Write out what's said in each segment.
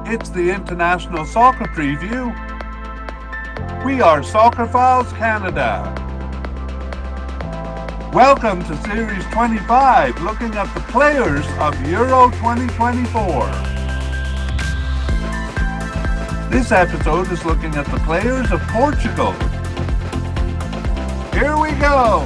It's the International Soccer Preview. We are Soccerphiles Canada. Welcome to Series 25, looking at the players of Euro 2024. This episode is looking at the players of Portugal. Here we go!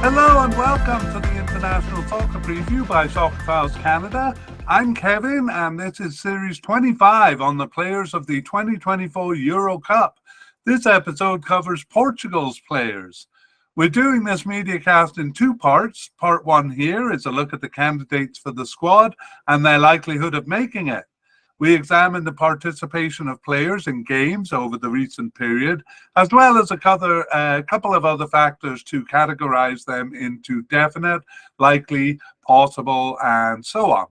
Hello and welcome to the International Soccer Preview by Soccerphiles Canada. I'm Kevin and this is Series 25 on the players of the 2024 Euro Cup. This episode covers Portugal's players. We're doing this mediacast in two parts. Part one here is a look at the candidates for the squad and their likelihood of making it. We examine the participation of players in games over the recent period, as well as a couple of other factors to categorize them into definite, likely, possible, and so on.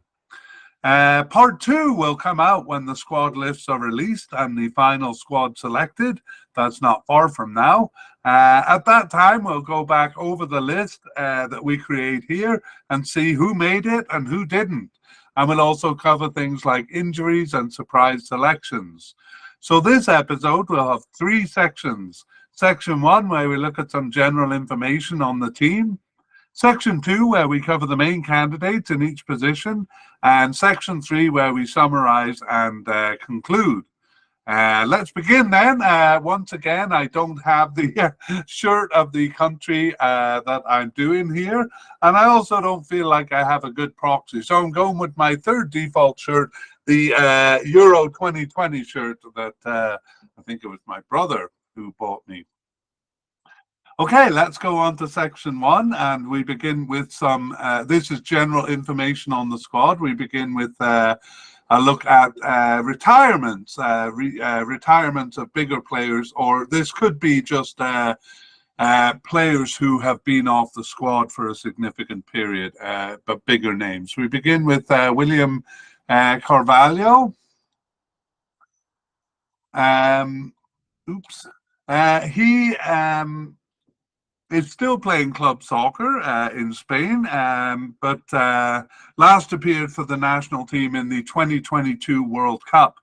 Part two will come out when the squad lists are released and the final squad selected. That's not far from now. At that time, we'll go back over the list that we create here and see who made it and who didn't. And we'll also cover things like injuries and surprise selections. So this episode will have three sections. Section 1, where we look at some general information on the team. Section 2, where we cover the main candidates in each position. And Section 3, where we summarize and conclude. Let's begin then. Once again, I don't have the shirt of the country that I'm doing here. And I also don't feel like I have a good proxy. So I'm going with my third default shirt, the Euro 2020 shirt that I think it was my brother who bought me. Okay, let's go on to Section 1. And we begin with some, this is general information on the squad. We begin with a look at retirements of bigger players, or this could be just players who have been off the squad for a significant period, but bigger names. We begin with William Carvalho. He is still playing club soccer in Spain, but last appeared for the national team in the 2022 World Cup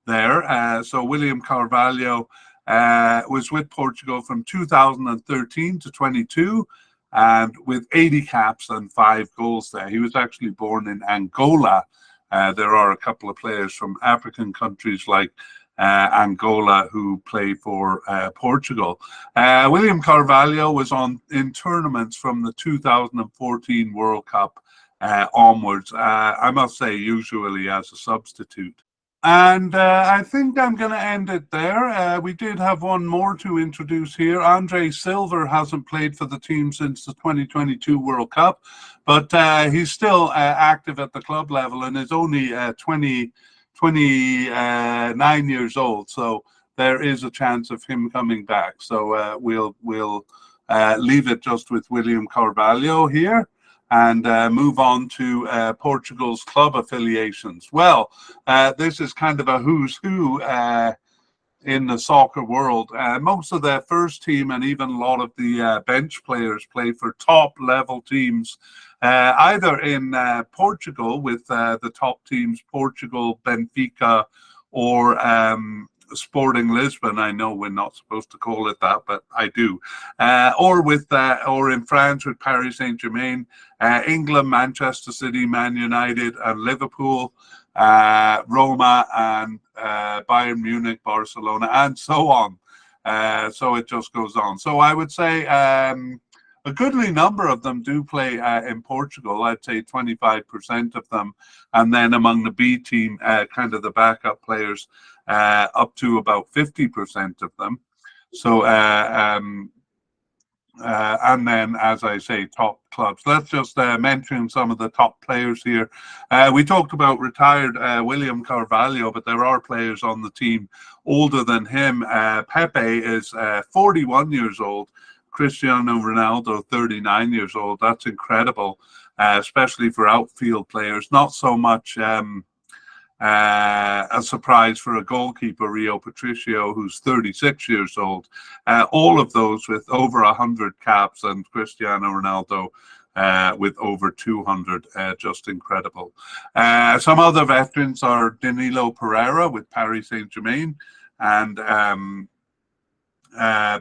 there. So William Carvalho was with Portugal from 2013 to 22, and with 80 caps and 5 goals there. He was actually born in Angola. There are a couple of players from African countries like Angola who play for Portugal. William Carvalho was in tournaments from the 2014 World Cup onwards. I must say, usually as a substitute. And I think I'm going to end it there. We did have one more to introduce here. Andre Silva hasn't played for the team since the 2022 World Cup, but he's still active at the club level and is only 29 years old, so there is a chance of him coming back. So we'll leave it just with William Carvalho here and move on to Portugal's club affiliations. Well, this is kind of a who's who in the soccer world. Most of their first team and even a lot of the bench players play for top level teams, either in Portugal with the top teams, Portugal, Benfica, or Sporting Lisbon. I know we're not supposed to call it that, but I do. Or in France with Paris Saint-Germain, England, Manchester City, Man United, and Liverpool, Roma, and Bayern Munich, Barcelona, and so on. So it just goes on. So I would say a goodly number of them do play in Portugal. I'd say 25% of them. And then among the B team, kind of the backup players, up to about 50% of them. So, and then, as I say, top clubs. Let's just mention some of the top players here. We talked about retired William Carvalho, but there are players on the team older than him. Pepe is 41 years old. Cristiano Ronaldo, 39 years old. That's incredible, especially for outfield players. Not so much a surprise for a goalkeeper, Rio Patricio, who's 36 years old. All of those with over 100 caps, and Cristiano Ronaldo with over 200, just incredible. Some other veterans are Danilo Pereira with Paris Saint-Germain, and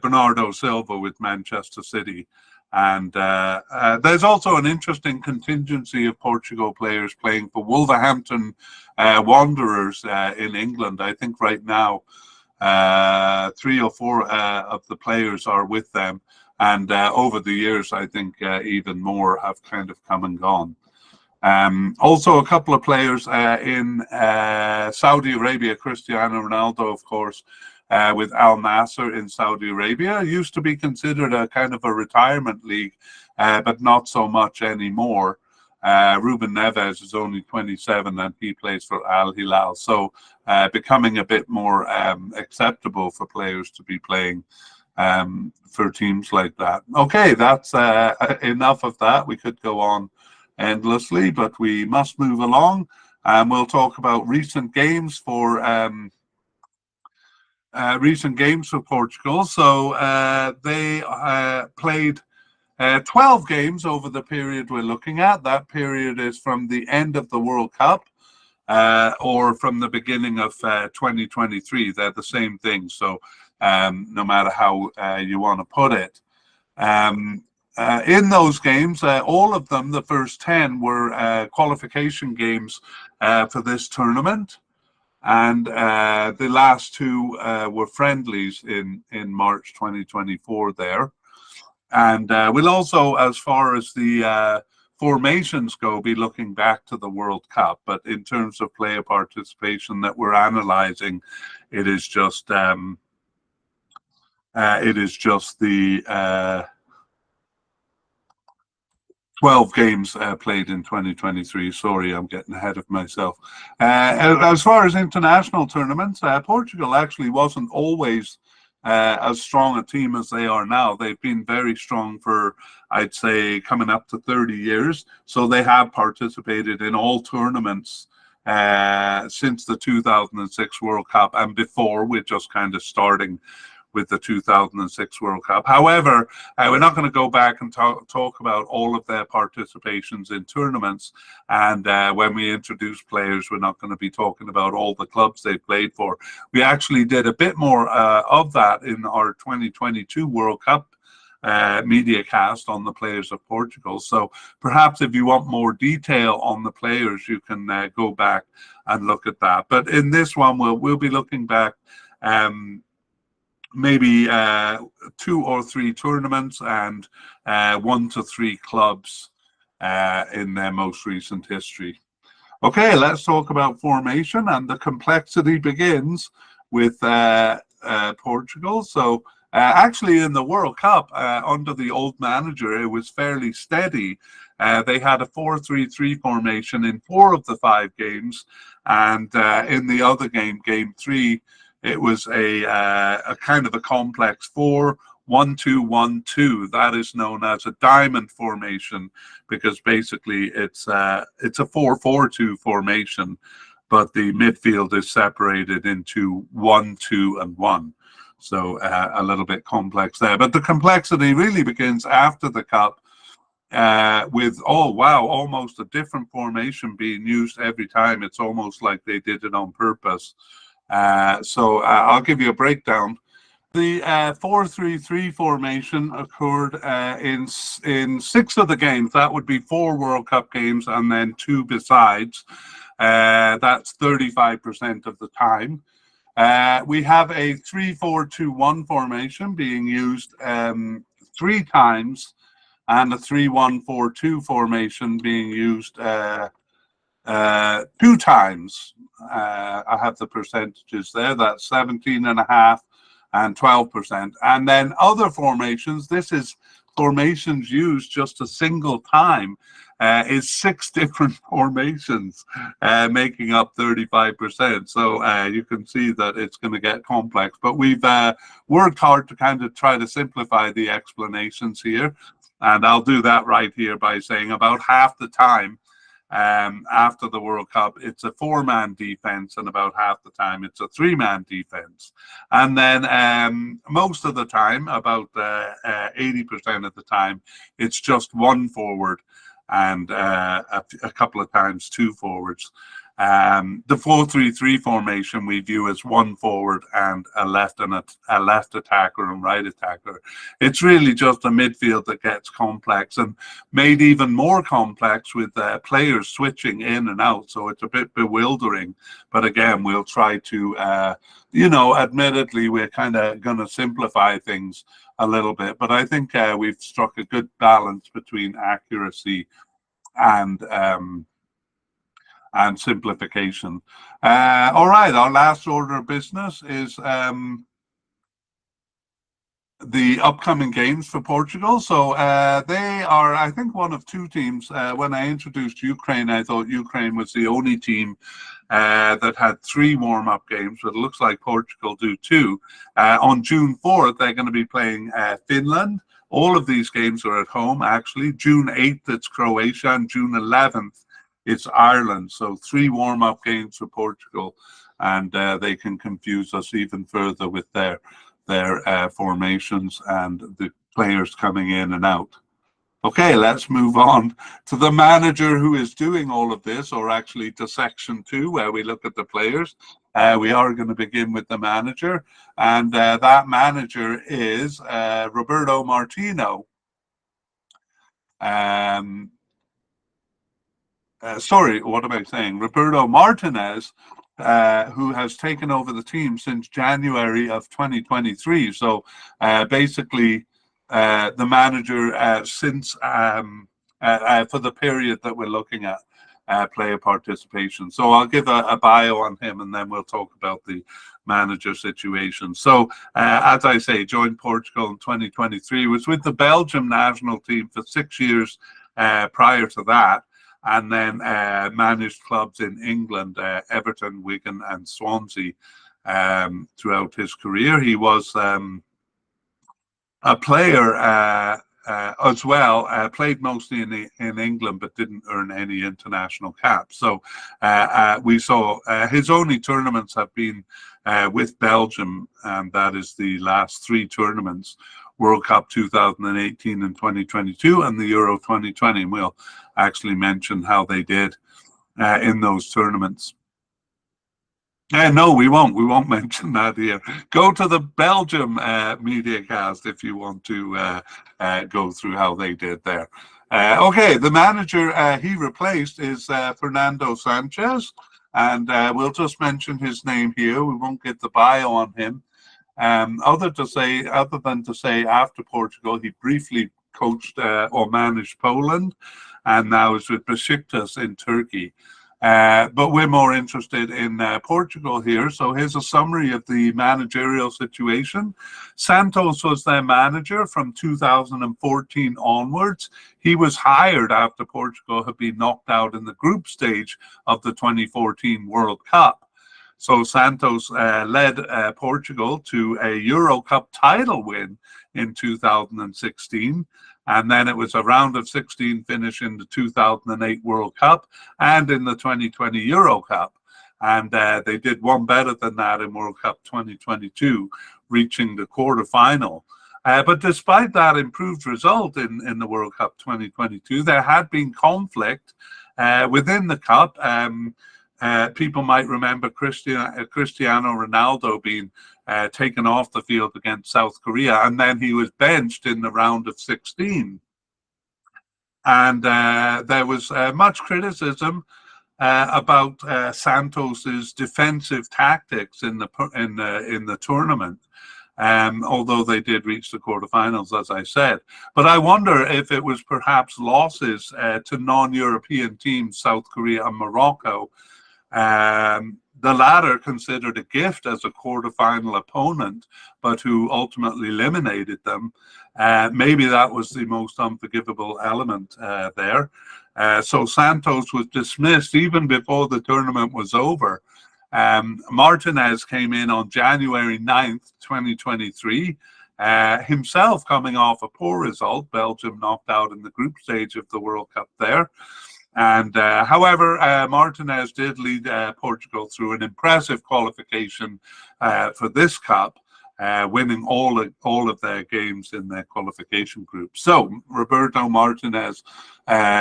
Bernardo Silva with Manchester City. And there's also an interesting contingency of Portugal players playing for Wolverhampton Wanderers in England. I think right now 3 or 4 of the players are with them. And over the years, I think even more have kind of come and gone. Also, a couple of players in Saudi Arabia, Cristiano Ronaldo, of course, with Al Nassr in Saudi Arabia. It used to be considered a kind of a retirement league, but not so much anymore. Ruben Neves is only 27 and he plays for Al Hilal. So becoming a bit more acceptable for players to be playing for teams like that. Okay, that's enough of that. We could go on endlessly, but we must move along. We'll talk about recent games for Portugal. So they played 12 games over the period we're looking at. That period is from the end of the World Cup or from the beginning of 2023. They're the same thing. So no matter how you want to put it. In those games, all of them, the first 10, were qualification games for this tournament. And the last 2 were friendlies in March 2024 there. And we'll also, as far as the formations go, be looking back to the World Cup. But in terms of player participation that we're analyzing, it is just the 12 games played in 2023. Sorry, I'm getting ahead of myself. As far as international tournaments, Portugal actually wasn't always as strong a team as they are now. They've been very strong for, I'd say, coming up to 30 years. So they have participated in all tournaments since the 2006 World Cup and before. We're just kind of starting with the 2006 World Cup. However, we're not going to go back and talk about all of their participations in tournaments. And when we introduce players, we're not going to be talking about all the clubs they played for. We actually did a bit more of that in our 2022 World Cup mediacast on the players of Portugal. So perhaps if you want more detail on the players, you can go back and look at that. But in this one, we'll be looking back maybe 2 or 3 tournaments and 1 to 3 clubs in their most recent history. Okay, let's talk about formation, and the complexity begins with Portugal. So actually in the World Cup, under the old manager, it was fairly steady. They had a 4-3-3 formation in 4 of the 5 games, and in the other game, game 3, it was a kind of a complex 4-1-2-1-2. That is known as a diamond formation because basically it's a 4-4-2 formation, but the midfield is separated into 1, 2, and 1. So a little bit complex there. But the complexity really begins after the Cup with, oh, wow, almost a different formation being used every time. It's almost like they did it on purpose. So I'll give you a breakdown. The 4-3-3 formation occurred in 6 of the games. That would be 4 World Cup games and then 2 besides. That's 35% of the time. We have a 3-4-2-1 formation being used 3 times, and a 3-1-4-2 formation being used 2 times. I have the percentages there. That's 17.5% and 12%. And then other formations, this is formations used just a single time, is 6 different formations, making up 35%. So you can see that it's going to get complex. But we've worked hard to kind of try to simplify the explanations here. And I'll do that right here by saying about half the time after the World Cup, it's a 4-man defense, and about half the time it's a 3-man defense. And then most of the time, about 80% of the time, it's just one forward and a couple of times two forwards. The 4-3-3 formation we view as one forward and a left attacker and right attacker. It's really just a midfield that gets complex and made even more complex with players switching in and out. So it's a bit bewildering. But again, we'll try to, admittedly, we're kind of going to simplify things a little bit. But I think we've struck a good balance between accuracy and simplification. All right, our last order of business is the upcoming games for Portugal. So they are, I think, one of two teams. When I introduced Ukraine, I thought Ukraine was the only team that had 3 warm-up games, but it looks like Portugal do 2. On June 4th, they're going to be playing Finland. All of these games are at home, actually. June 8th, it's Croatia, and June 11th, it's Ireland. So 3 warm-up games for Portugal, and they can confuse us even further with their formations and the players coming in and out. Okay, let's move on to the manager who is doing all of this, or actually to section 2, where we look at the players. We are going to begin with the manager, and that manager is Roberto Martino. Sorry, what am I saying? Roberto Martinez, who has taken over the team since January of 2023. So basically, the manager since for the period that we're looking at player participation. So I'll give a bio on him, and then we'll talk about the manager situation. So as I say, joined Portugal in 2023, was with the Belgium national team for 6 years prior to that, and then managed clubs in England, Everton, Wigan, and Swansea throughout his career. He was a player as well, played mostly in England, but didn't earn any international caps. So we saw his only tournaments have been with Belgium, and that is the last 3 tournaments: World Cup 2018 and 2022, and the Euro 2020. And we'll actually mention how they did in those tournaments. No, we won't. We won't mention that here. Go to the Belgium mediacast if you want to go through how they did there. Okay, the manager he replaced is Fernando Sanchez, and we'll just mention his name here. We won't get the bio on him. Other than to say after Portugal, he briefly coached or managed Poland, and now is with Besiktas in Turkey. But we're more interested in Portugal here. So here's a summary of the managerial situation. Santos was their manager from 2014 onwards. He was hired after Portugal had been knocked out in the group stage of the 2014 World Cup. So Santos led Portugal to a Euro Cup title win in 2016. And then it was a round of 16 finish in the 2008 World Cup and in the 2020 Euro Cup. And they did one better than that in World Cup 2022, reaching the quarterfinal. But despite that improved result in the World Cup 2022, there had been conflict within the Cup. People might remember Cristiano Ronaldo being taken off the field against South Korea, and then he was benched in the round of 16. And there was much criticism about Santos's defensive tactics in the tournament. Although they did reach the quarterfinals, as I said. But I wonder if it was perhaps losses to non-European teams, South Korea and Morocco. The latter considered a gift as a quarterfinal opponent, but who ultimately eliminated them. Maybe that was the most unforgivable element there. So Santos was dismissed even before the tournament was over. Martinez came in on January 9th, 2023, himself coming off a poor result. Belgium knocked out in the group stage of the World Cup there. And however, Martinez did lead Portugal through an impressive qualification for this cup, winning all of their games in their qualification group. So Roberto Martinez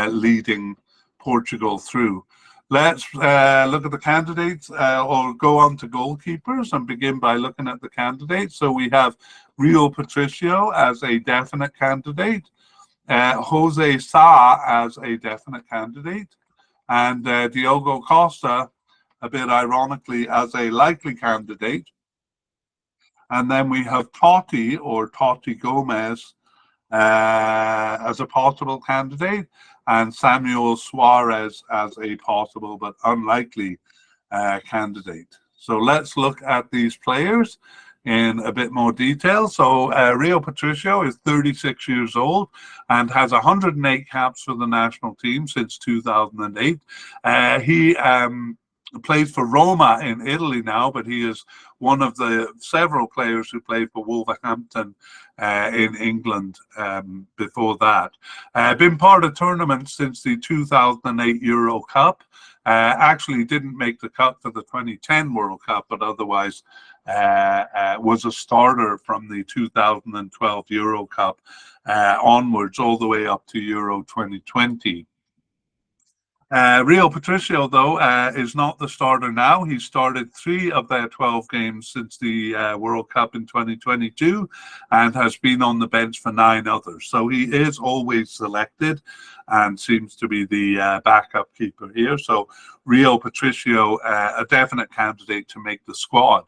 leading Portugal through. Let's look at the candidates, or go on to goalkeepers and begin by looking at the candidates. So we have Rio Patricio as a definite candidate, Jose Sa as a definite candidate, and Diogo Costa, a bit ironically, as a likely candidate. And then we have Totti, or Totti Gomez, as a possible candidate, and Samuel Suarez as a possible but unlikely candidate. So let's look at these players in a bit more detail. So Rio Patricio is 36 years old and has 108 caps for the national team since 2008. He plays for Roma in Italy now, but he is one of the several players who played for Wolverhampton in England before that. Been part of tournaments since the 2008 Euro Cup. Actually didn't make the cut for the 2010 World Cup, but otherwise was a starter from the 2012 Euro Cup onwards, all the way up to Euro 2020. Rio Patricio, though, is not the starter now. He started 3 of their 12 games since the World Cup in 2022 and has been on the bench for 9 others. So he is always selected and seems to be the backup keeper here. So Rio Patricio, a definite candidate to make the squad.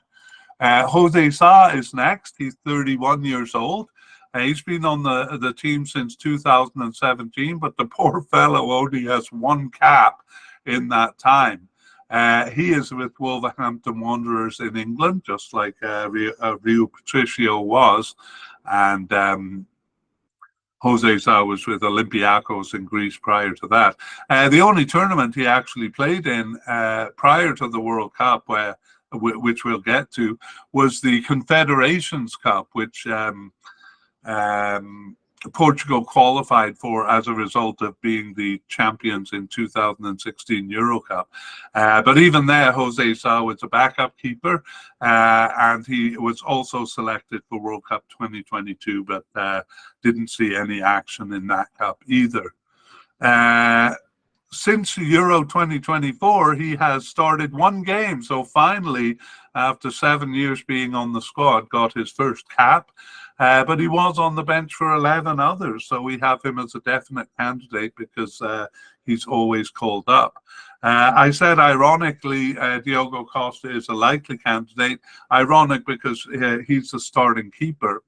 Jose Sa is next. He's 31 years old. He's been on the team since 2017, but the poor fellow only has 1 cap in that time. He is with Wolverhampton Wanderers in England, just like Rio Patricio was, and Jose Sa was with Olympiacos in Greece prior to that. The only tournament he actually played in prior to the World Cup, which we'll get to, was the Confederations Cup, which Portugal qualified for as a result of being the champions in 2016 Euro Cup. But even there, Jose Sa was a backup keeper, and he was also selected for World Cup 2022, but didn't see any action in that cup either. Since Euro 2024, he has started 1 game. So finally, after 7 years being on the squad, got his first cap. But he was on the bench for 11 others. So we have him as a definite candidate because he's always called up. I said, ironically, Diogo Costa is a likely candidate. Ironic because he's the starting keeper.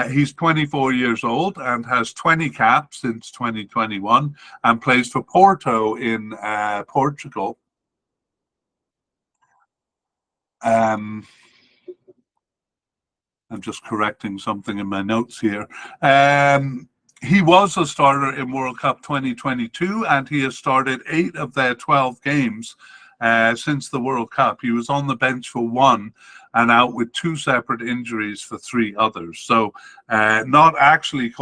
He's 24 years old and has 20 caps since 2021 and plays for Porto in Portugal. I'm just correcting something in my notes here. He was a starter in World Cup 2022, and he has started 8 of their 12 games since the World Cup. He was on the bench for 1 and out with 2 separate injuries for 3 others. So not actually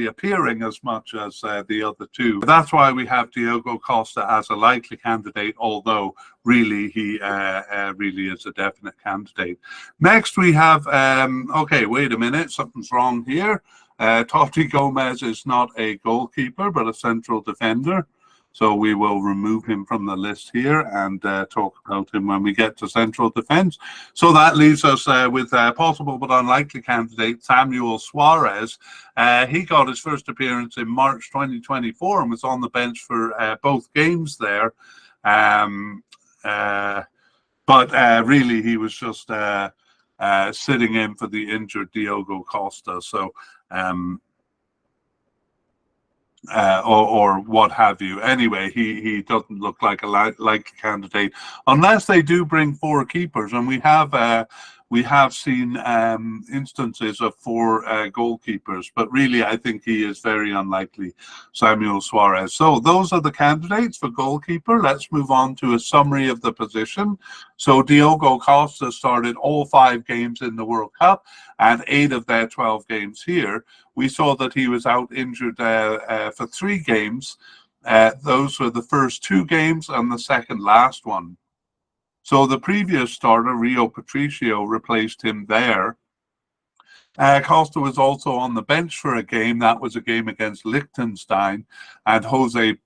appearing as much as the other 2. That's why we have Diogo Costa as a likely candidate, although really he really is a definite candidate. Next we have, okay, wait a minute, something's wrong here. Totti Gomez is not a goalkeeper, but a central defender. So we will remove him from the list here and talk about him when we get to central defense. So that leaves us with a possible but unlikely candidate, Samuel Suarez. He got his first appearance in March 2024 and was on the bench for both games there. But really, he was just sitting in for the injured Diogo Costa. So or what have you. Anyway, he doesn't look like a likely candidate unless they do bring 4 keepers, and we have we have seen instances of 4 goalkeepers, but really I think he is very unlikely, Samuel Suarez. So those are the candidates for goalkeeper. Let's move on to a summary of the position. So Diogo Costa started all 5 games in the World Cup and 8 of their 12 games here. We saw that he was out injured for 3 games. Those were the first 2 games and the second last one. So the previous starter, Rio Patricio, replaced him there. Costa was also on the bench for a game. That was a game against Liechtenstein, and Jose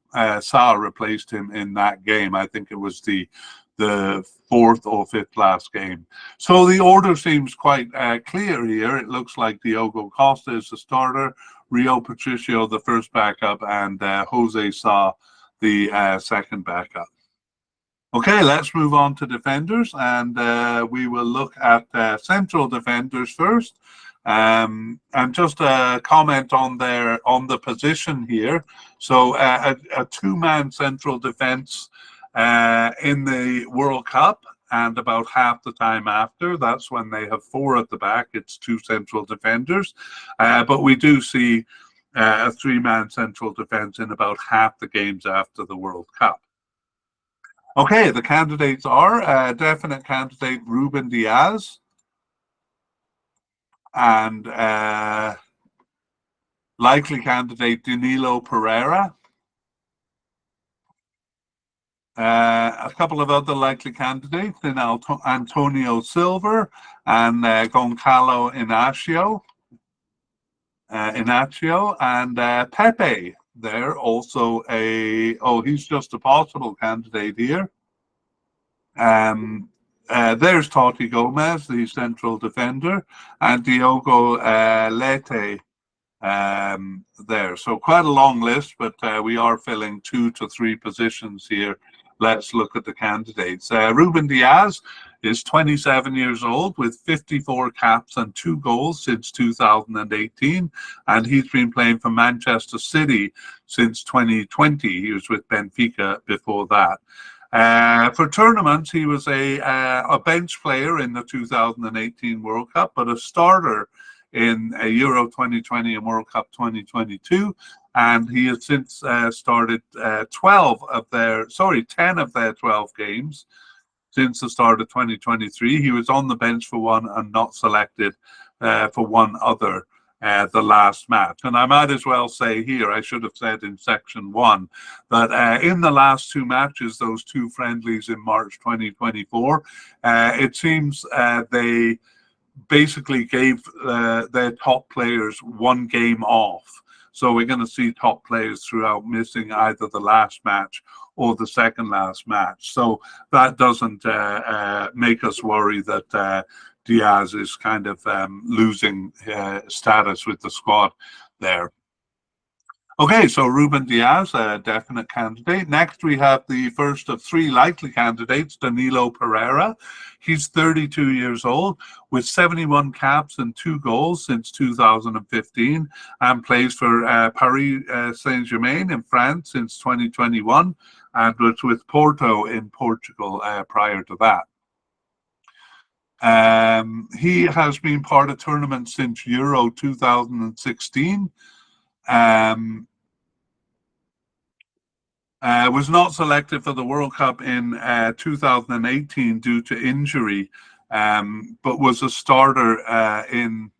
Sa replaced him in that game. I think it was the 4th or 5th last game. So the order seems quite clear here. It looks like Diogo Costa is the starter, Rio Patricio the first backup, and Jose Sa the second backup. Okay, let's move on to defenders, and we will look at central defenders first. And just a comment on the position here. So a 2-man central defense in the World Cup, and about half the time after, that's when they have 4 at the back. It's 2 central defenders, but we do see a 3-man central defense in about half the games after the World Cup. Okay, the candidates are definite candidate Ruben Diaz and likely candidate Danilo Pereira. A couple of other likely candidates in Antonio Silva and Goncalo Inacio and Pepe. There also he's just a possible candidate here. There's Toti Gomez, the central defender, and Diogo Leite there. So quite a long list, but we are filling 2 to 3 positions here. Let's look at the candidates. Ruben Diaz is 27 years old with 54 caps and 2 goals since 2018, and he's been playing for Manchester City since 2020. He was with Benfica before that. For tournaments, he was a bench player in the 2018 World Cup, but a starter in Euro 2020 and World Cup 2022, and he has since started 10 of their 12 games since the start of 2023. He was on the bench for 1 and not selected for 1 other the last match. And I might as well say here, I should have said in section 1, that in the last 2 matches, those 2 friendlies in March 2024, it seems they basically gave their top players 1 game off. So we're going to see top players throughout missing either the last match or the second last match. So that doesn't make us worry that Diaz is kind of losing status with the squad there. Okay, so Ruben Diaz, a definite candidate. Next, we have the first of 3 likely candidates, Danilo Pereira. He's 32 years old with 71 caps and 2 goals since 2015 and plays for Paris Saint-Germain in France since 2021 and was with Porto in Portugal prior to that. He has been part of tournaments since Euro 2016. Was not selected for the World Cup in 2018 due to injury, but was a starter in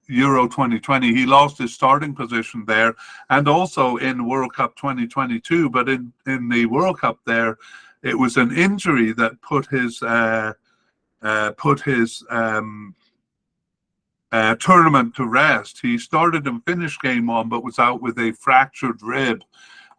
Euro 2020. He lost his starting position there, and also in World Cup 2022. But in the World Cup there, it was an injury that put his tournament to rest. He started and finished game 1, but was out with a fractured rib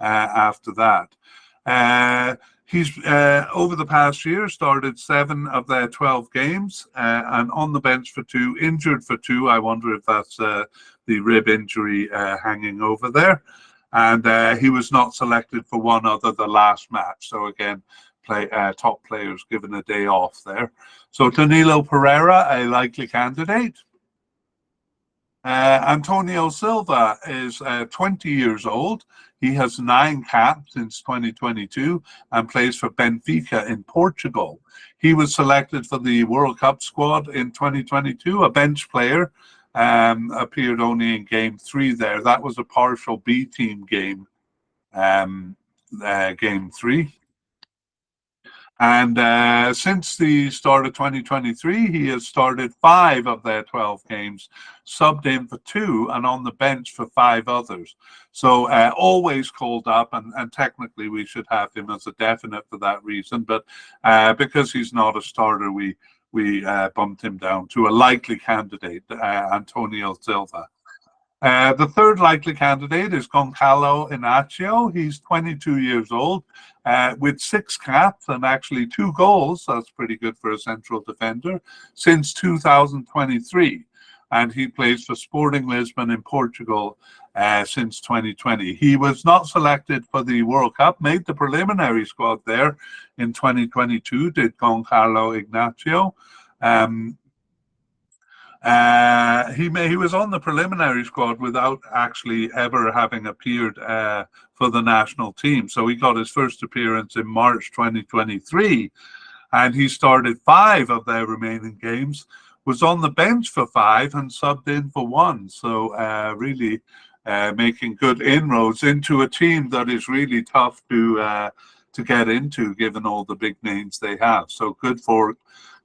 after that. He's over the past year started 7 of their 12 games and on the bench for 2, injured for 2. I wonder if that's the rib injury hanging over there. And he was not selected for 1 other the last match. So again, top players given a day off there. So Danilo Pereira, a likely candidate. Antonio Silva is 20 years old. He has 9 caps since 2022 and plays for Benfica in Portugal. He was selected for the World Cup squad in 2022, a bench player, appeared only in game 3 there. That was a partial B team game, game 3. And since the start of 2023, he has started 5 of their 12 games, subbed in for 2, and on the bench for 5 others. So always called up, and technically we should have him as a definite for that reason. But because he's not a starter, we bumped him down to a likely candidate, Antonio Silva. The third likely candidate is Goncalo Inacio. He's 22 years old with 6 caps and actually 2 goals. That's pretty good for a central defender since 2023. And he plays for Sporting Lisbon in Portugal since 2020. He was not selected for the World Cup, made the preliminary squad there in 2022, did Goncalo Inacio. He was on the preliminary squad without actually ever having appeared for the national team. So he got his first appearance in March 2023, and he started 5 of their remaining games, was on the bench for 5 and subbed in for 1. So really making good inroads into a team that is really tough to get into, given all the big names they have. So good for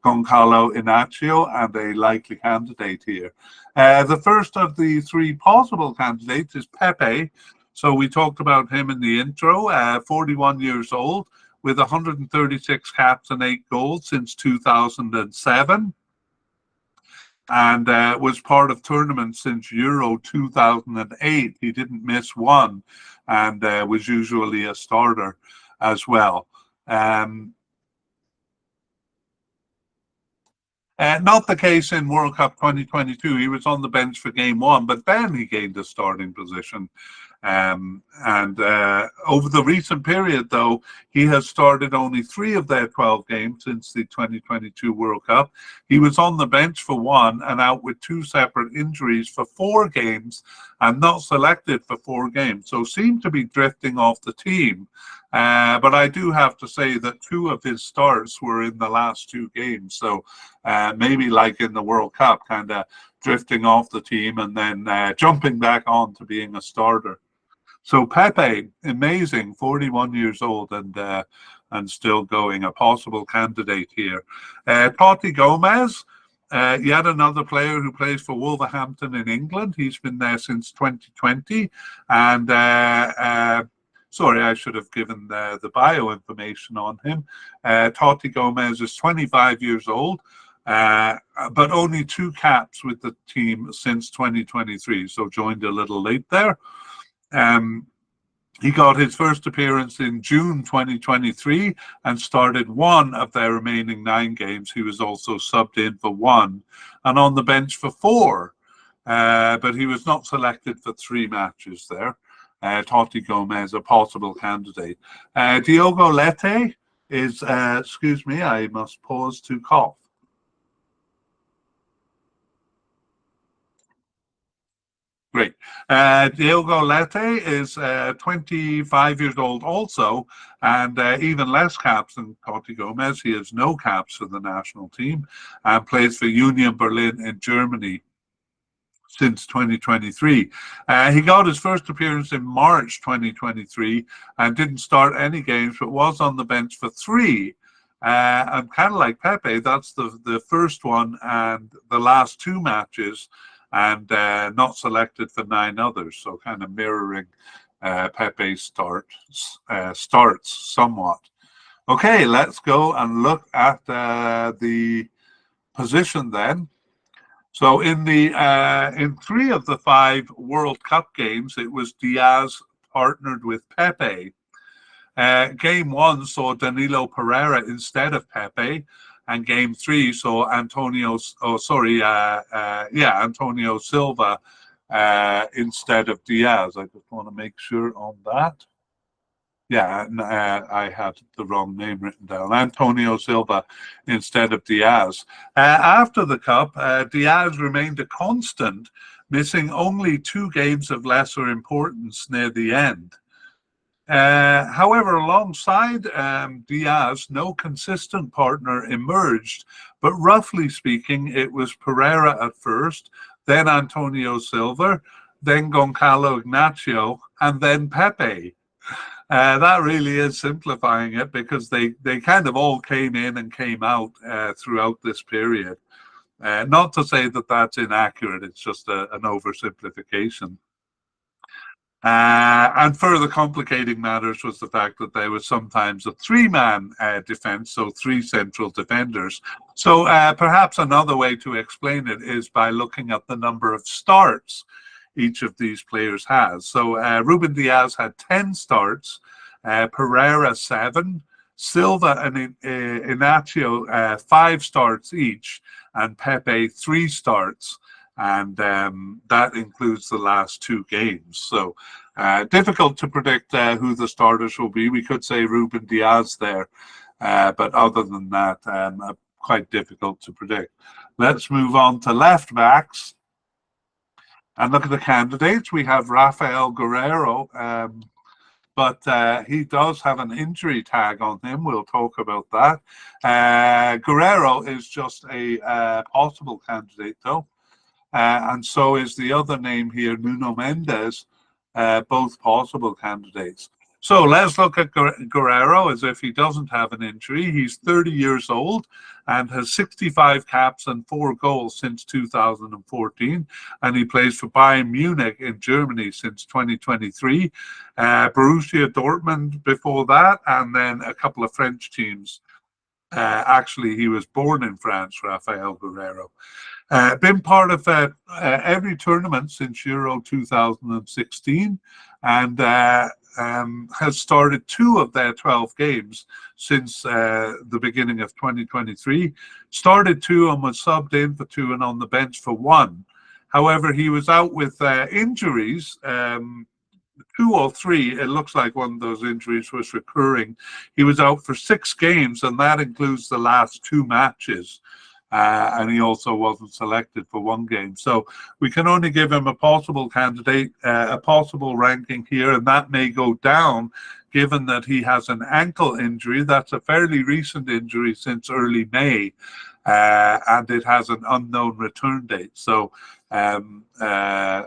Goncalo Inacio, and a likely candidate here. The first of the 3 possible candidates is Pepe. So we talked about him in the intro, 41 years old with 136 caps and 8 goals since 2007, and was part of tournaments since Euro 2008. He didn't miss one, and was usually a starter as well. Not the case in World Cup 2022. He was on the bench for game 1, but then he gained a starting position. Over the recent period, though, he has started only 3 of their 12 games since the 2022 World Cup. He was on the bench for 1 and out with 2 separate injuries for 4 games and not selected for 4 games. So seemed to be drifting off the team. But I do have to say that 2 of his starts were in the last 2 games. So maybe like in the World Cup, kind of drifting off the team and then jumping back on to being a starter. So Pepe, amazing, 41 years old and still going, a possible candidate here. Totti Gomez, yet another player who plays for Wolverhampton in England. He's been there since 2020. And sorry, I should have given the bio information on him. Totti Gomez is 25 years old, but only 2 caps with the team since 2023, so joined a little late there. He got his first appearance in June 2023 and started 1 of their remaining 9 games. He was also subbed in for 1 and on the bench for 4, but he was not selected for 3 matches there. Totti Gomez, a possible candidate. Diogo Leite is, excuse me, I must pause to cough. Great. Diogo Leite is 25 years old also, and even less caps than Totti Gomez. He has no caps for the national team and plays for Union Berlin in Germany since 2023. He got his first appearance in March 2023 and didn't start any games, but was on the bench for 3. And kind of like Pepe, that's the first one and the last 2 matches, and not selected for 9 others. So kind of mirroring Pepe's starts somewhat. Okay, let's go and look at the position then. So in 3 of the 5 World Cup games, it was Diaz partnered with Pepe. Game 1 saw Danilo Pereira instead of Pepe, and game 3 saw Antonio Silva instead of Diaz. I just want to make sure on that. Yeah, I had the wrong name written down. Antonio Silva instead of Diaz. After the Cup, Diaz remained a constant missing only 2 games of lesser importance near the end. However, alongside Diaz, no consistent partner emerged, but roughly speaking, it was Pereira at first, then Antonio Silva, then Goncalo Ignacio, and then Pepe. That really is simplifying it, because they kind of all came in and came out throughout this period. Not to say that that's inaccurate, it's just an oversimplification. And further complicating matters was the fact that there was sometimes a 3-man defense, so 3 central defenders. So perhaps another way to explain it is by looking at the number of starts each of these players has. So Ruben Diaz had 10 starts, Pereira 7, Silva and Ignacio 5 starts each, and Pepe 3 starts. And that includes the last 2 games. So difficult to predict who the starters will be. We could say Ruben Diaz there, but other than that, quite difficult to predict. Let's move on to left backs and look at the candidates. We have Rafael Guerreiro, but he does have an injury tag on him. We'll talk about that. Guerreiro is just a possible candidate, though. And so is the other name here, Nuno Mendes, both possible candidates. So let's look at Guerreiro as if he doesn't have an injury. He's 30 years old and has 65 caps and 4 goals since 2014. And he plays for Bayern Munich in Germany since 2023. Borussia Dortmund before that, and then a couple of French teams. Actually, he was born in France, Rafael Guerreiro. Been part of every tournament since Euro 2016, and has started 2 of their 12 games since the beginning of 2023. Started 2 and was subbed in for 2 and on the bench for 1. However, he was out with injuries. 2 or 3, it looks like one of those injuries was recurring. He was out for 6 games, and that includes the last 2 matches. And he also wasn't selected for 1 game. So we can only give him a possible candidate, a possible ranking here, and that may go down given that he has an ankle injury. That's a fairly recent injury since early May, and it has an unknown return date. So Rafael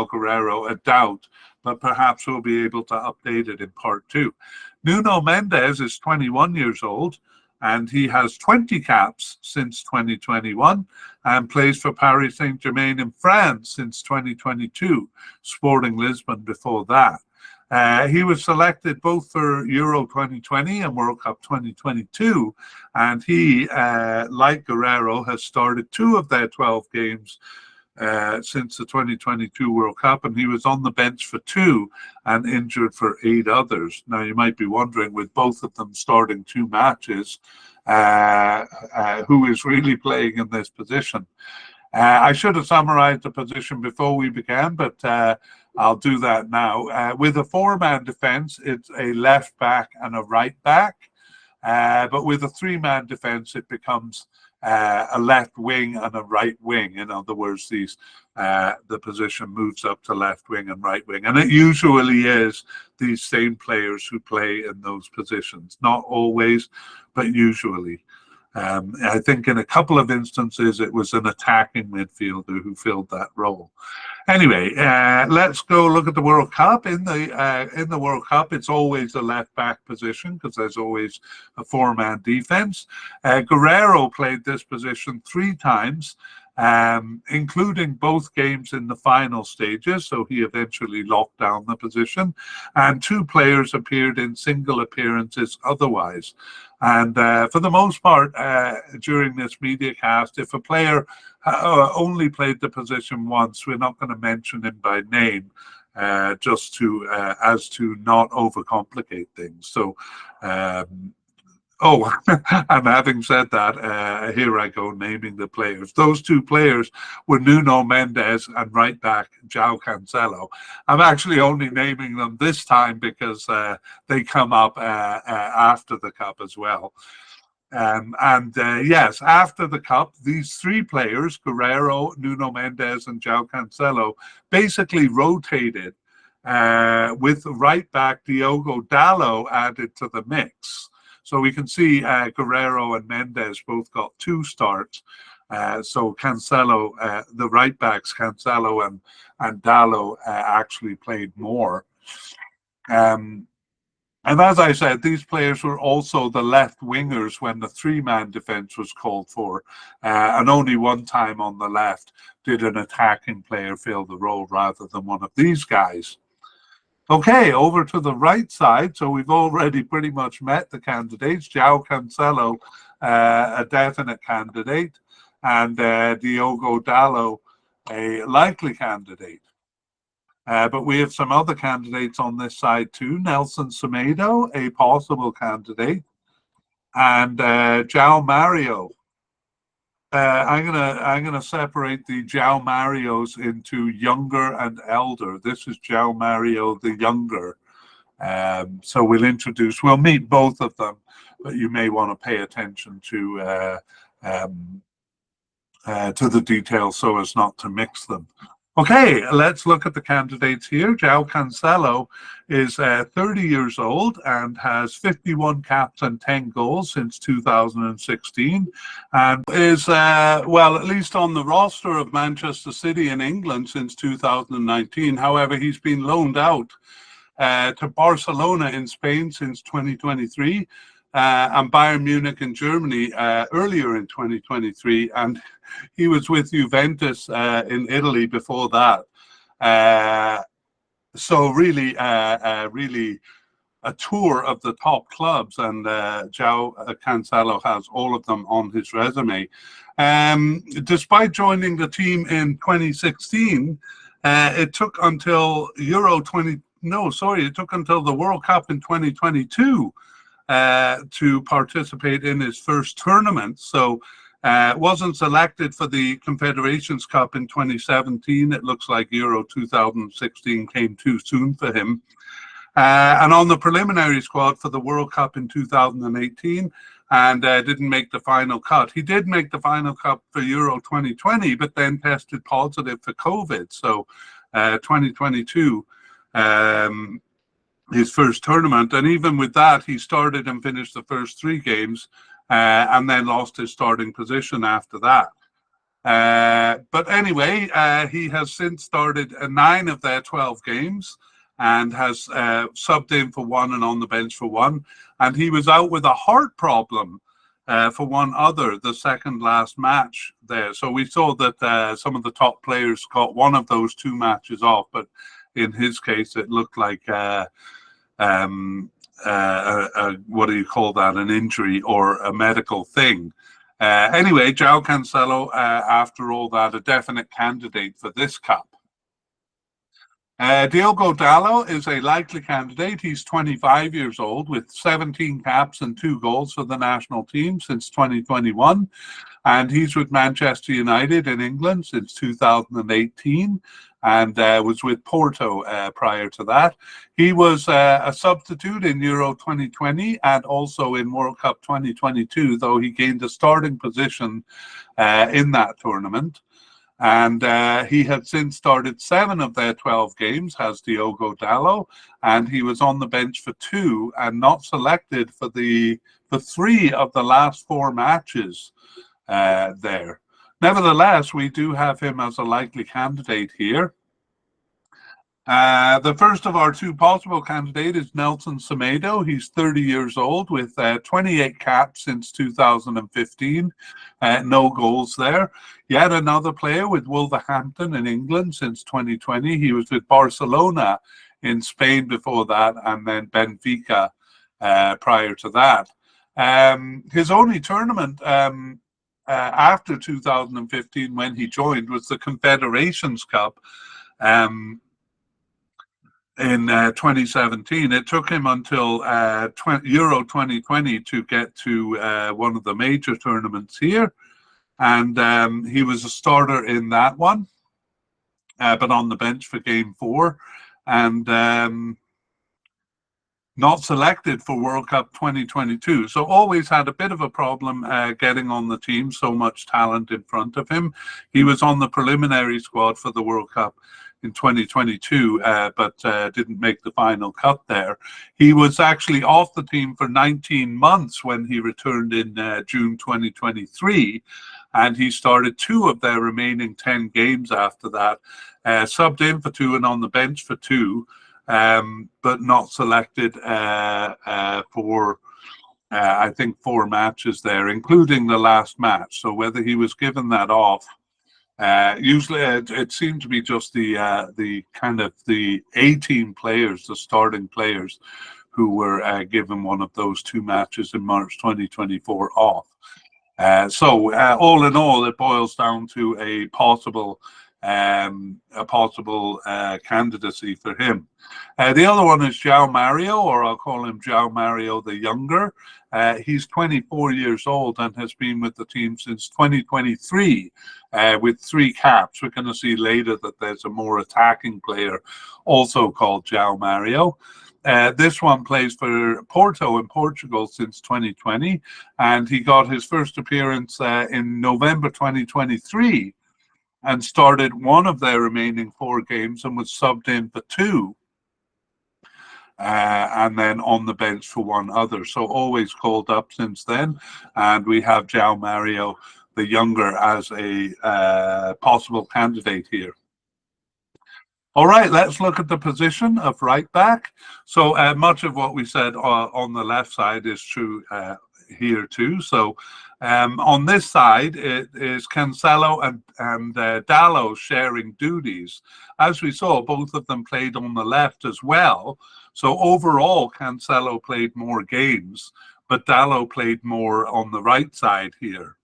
Guerreiro, a doubt, but perhaps we'll be able to update it in part 2. Nuno Mendes is 21 years old, and he has 20 caps since 2021 and plays for Paris Saint-Germain in France since 2022, Sporting Lisbon before that. He was selected both for Euro 2020 and World Cup 2022, and he, like Guerreiro, has started 2 of their 12 games since the 2022 World Cup, and he was on the bench for 2 and injured for 8 others. Now, you might be wondering, with both of them starting 2 matches, who is really playing in this position? I should have summarized the position before we began, but I'll do that now. With a 4-man defense, it's a left back and a right back. But with a 3-man defense, it becomes a left wing and a right wing. In other words, the position moves up to left wing and right wing. And it usually is these same players who play in those positions. Not always, but usually. I think in a couple of instances, it was an attacking midfielder who filled that role. Anyway, let's go look at the World Cup. In the World Cup, it's always a left-back position because there's always a 4-man defense. Guerreiro played this position 3 times, including both games in the final stages, so he eventually locked down the position, and 2 players appeared in single appearances otherwise. And for the most part, during this media cast, if a player only played the position once, we're not going to mention him by name, just to as to not overcomplicate things. So oh, and having said that, here I go naming the players. Those 2 players were Nuno Mendes and right back João Cancelo. I'm actually only naming them this time because they come up after the cup as well. Yes, after the Cup, these three players, Guerrero, Nuno Mendes, and João Cancelo, basically rotated with right back Diogo Dalot added to the mix. So we can see Guerrero and Mendes both got 2 starts. So Cancelo, the right backs, Cancelo and Dalot actually played more. And as I said, these players were also the left wingers when the 3-man defence was called for. And only one time on the left did an attacking player fill the role rather than one of these guys. Okay, over to the right side. So we've already pretty much met the candidates. João Cancelo, a definite candidate, and Diogo Dalot, a likely candidate. But we have some other candidates on this side too. Nelson Semedo, a possible candidate, and João Mario. I'm gonna separate the João Marios into younger and elder. This is João Mario the younger. So we'll meet both of them, but you may want to pay attention to the details so as not to mix them. Okay, let's look at the candidates here. João Cancelo is 30 years old and has 51 caps and 10 goals since 2016, and is, well, at least on the roster of Manchester City in England since 2019. However, he's been loaned out to Barcelona in Spain since 2023, and Bayern Munich in Germany earlier in 2023, and he was with Juventus in Italy before that. So really, really a tour of the top clubs, and João Cancelo has all of them on his resume. Despite joining the team in 2016, it took until it took until the World Cup in 2022 to participate in his first tournament. So wasn't selected for the Confederations Cup in 2017. It looks like Euro 2016 came too soon for him. And on the preliminary squad for the World Cup in 2018, and didn't make the final cut. He did make the final cut for Euro 2020, but then tested positive for COVID. So 2022, his first tournament, and even with that, he started and finished the first 3 games, and then lost his starting position after that. But anyway, he has since started 9 of their 12 games and has subbed in for 1 and on the bench for 1. And he was out with a heart problem for one other, the second last match there. So we saw that some of the top players got one of those 2 matches off, but in his case, it looked like what do you call that? An injury or a medical thing. Anyway, João Cancelo, after all that, a definite candidate for this cup. Diogo Dalot is a likely candidate. He's 25 years old with 17 caps and 2 goals for the national team since 2021. And he's with Manchester United in England since 2018 and was with Porto prior to that. He was a substitute in Euro 2020 and also in World Cup 2022, though he gained a starting position in that tournament. And he had since started 7 of their 12 games, has Diogo Dalot, and he was on the bench for 2 and not selected for 3 of the last 4 matches there. Nevertheless, we do have him as a likely candidate here. The first of our 2 possible candidates is Nelson Semedo. He's 30 years old with 28 caps since 2015. No goals there. Yet another player with Wolverhampton in England since 2020. He was with Barcelona in Spain before that, and then Benfica prior to that. His only tournament after 2015 when he joined was the Confederations Cup. In 2017, it took him until Euro 2020 to get to one of the major tournaments here, and he was a starter in that one, but on the bench for game 4. And not selected for World Cup 2022. So always had a bit of a problem getting on the team, so much talent in front of him. He was on the preliminary squad for the World Cup in 2022, but didn't make the final cut there. He was actually off the team for 19 months when he returned in June 2023, and he started 2 of their remaining 10 games after that, subbed in for 2 and on the bench for 2. But not selected for, I think, 4 matches there, including the last match. So whether he was given that off, usually it seemed to be just the kind of the A-team players, the starting players, who were given one of those 2 matches in March 2024 off. So all in all, it boils down to a possible candidacy for him. The other one is João Mario, or I'll call him João Mario the Younger. He's 24 years old and has been with the team since 2023 with 3 caps. We're going to see later that there's a more attacking player also called João Mario. This one plays for Porto in Portugal since 2020, and he got his first appearance in November 2023 and started 1 of their remaining 4 games and was subbed in for 2. And then on the bench for 1 other. So always called up since then. And we have João Mario the Younger as a possible candidate here. All right, let's look at the position of right back. So much of what we said on the left side is true here too. So on this side, it is Cancelo and Dalot sharing duties. As we saw, both of them played on the left as well. So overall, Cancelo played more games, but Dalot played more on the right side here.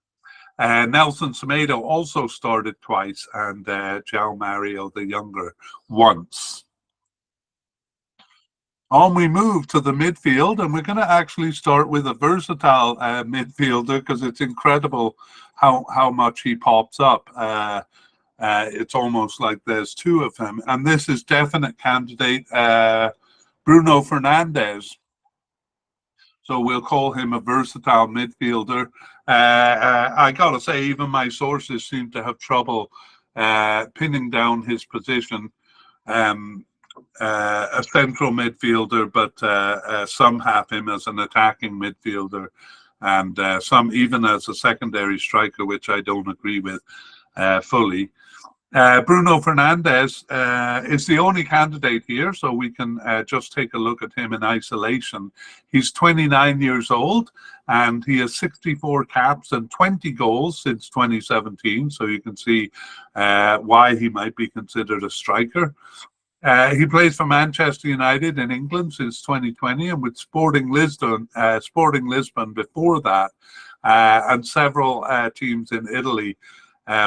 Nelson Semedo also started twice, and João Mario the Younger once. On we move to the midfield, and we're going to actually start with a versatile midfielder, because it's incredible how much he pops up. It's almost like there's 2 of him, and this is definite candidate Bruno Fernandes. So we'll call him a versatile midfielder. I gotta say, even my sources seem to have trouble pinning down his position. A central midfielder, but some have him as an attacking midfielder, and some even as a secondary striker, which I don't agree with fully. Bruno Fernandes is the only candidate here, so we can just take a look at him in isolation. He's 29 years old, and he has 64 caps and 20 goals since 2017, so you can see why he might be considered a striker. He plays for Manchester United in England since 2020, and with Sporting Lisbon before that, and several teams in Italy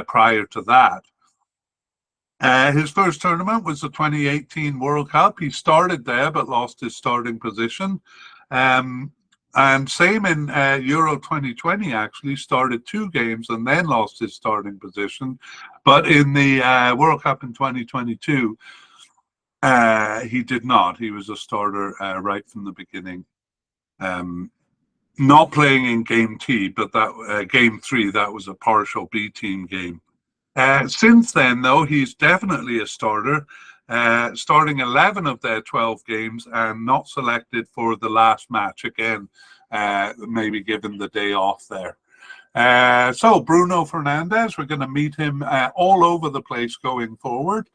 prior to that. His first tournament was the 2018 World Cup. He started there, but lost his starting position. And same in Euro 2020, actually, started 2 games and then lost his starting position. But in the World Cup in 2022, he did not. He was a starter right from the beginning. Not playing in game T, but that game 3, that was a partial B team game. Since then, though, he's definitely a starter, starting 11 of their 12 games and not selected for the last match. Again, maybe given the day off there. So Bruno Fernandes, we're going to meet him all over the place going forward.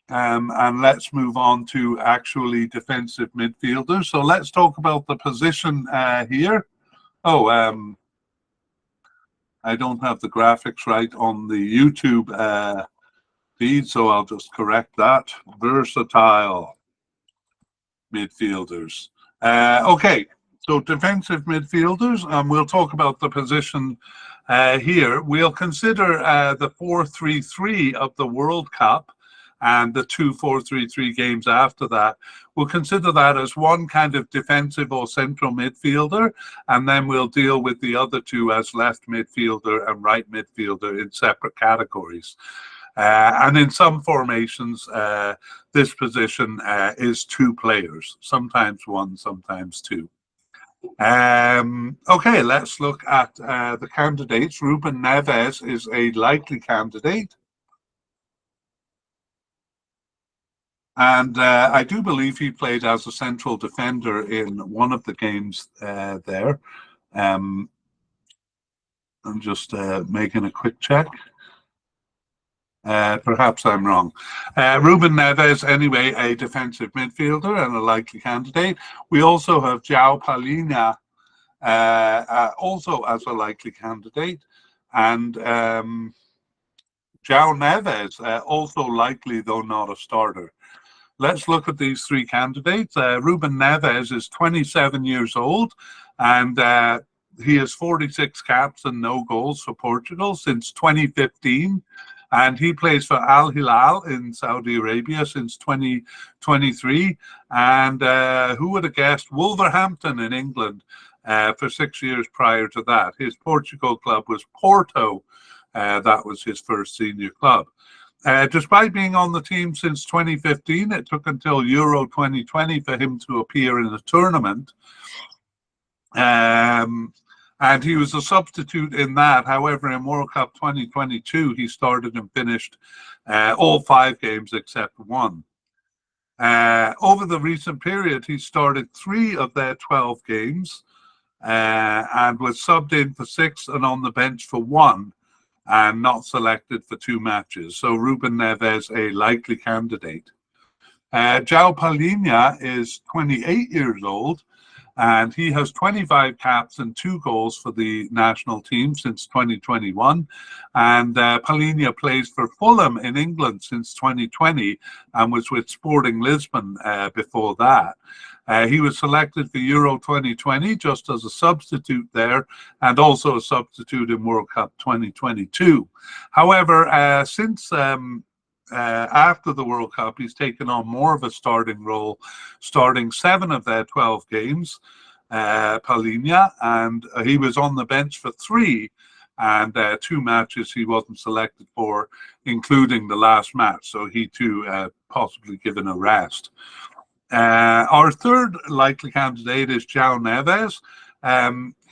And let's move on to actually defensive midfielders. So let's talk about the position here. Oh, I don't have the graphics right on the YouTube feed, so I'll just correct that. Versatile midfielders. Okay, so defensive midfielders, and we'll talk about the position here. We'll consider the 4-3-3 of the World Cup and the 2 4-3-3 games after that. We'll consider that as one kind of defensive or central midfielder, and then we'll deal with the other 2 as left midfielder and right midfielder in separate categories. And in some formations, this position is two players, sometimes one, sometimes two. Okay, let's look at the candidates. Ruben Neves is a likely candidate. And I do believe he played as a central defender in one of the games there. I'm just making a quick check. Perhaps I'm wrong. Ruben Neves, anyway, a defensive midfielder and a likely candidate. We also have João Palhinha, also as a likely candidate. And João Neves, also likely, though not a starter. Let's look at these three candidates. Ruben Neves is 27 years old, and he has 46 caps and no goals for Portugal since 2015. And he plays for Al Hilal in Saudi Arabia since 2023. And who would have guessed, Wolverhampton in England for 6 years prior to that. His Portugal club was Porto. That was his first senior club. Despite being on the team since 2015, it took until Euro 2020 for him to appear in a tournament. And he was a substitute in that. However, in World Cup 2022, he started and finished all 5 games except one. Over the recent period, he started 3 of their 12 games and was subbed in for 6 and on the bench for 1. And not selected for 2 matches. So Ruben Neves, a likely candidate. João Palhinha is 28 years old, and he has 25 caps and 2 goals for the national team since 2021. And Palhinha plays for Fulham in England since 2020 and was with Sporting Lisbon before that. He was selected for Euro 2020 just as a substitute there, and also a substitute in World Cup 2022. However, since after the World Cup, he's taken on more of a starting role, starting 7 of their 12 games, Palhinha, and he was on the bench for 3, and 2 matches he wasn't selected for, including the last match, so he too possibly given a rest. Our third likely candidate is João Neves.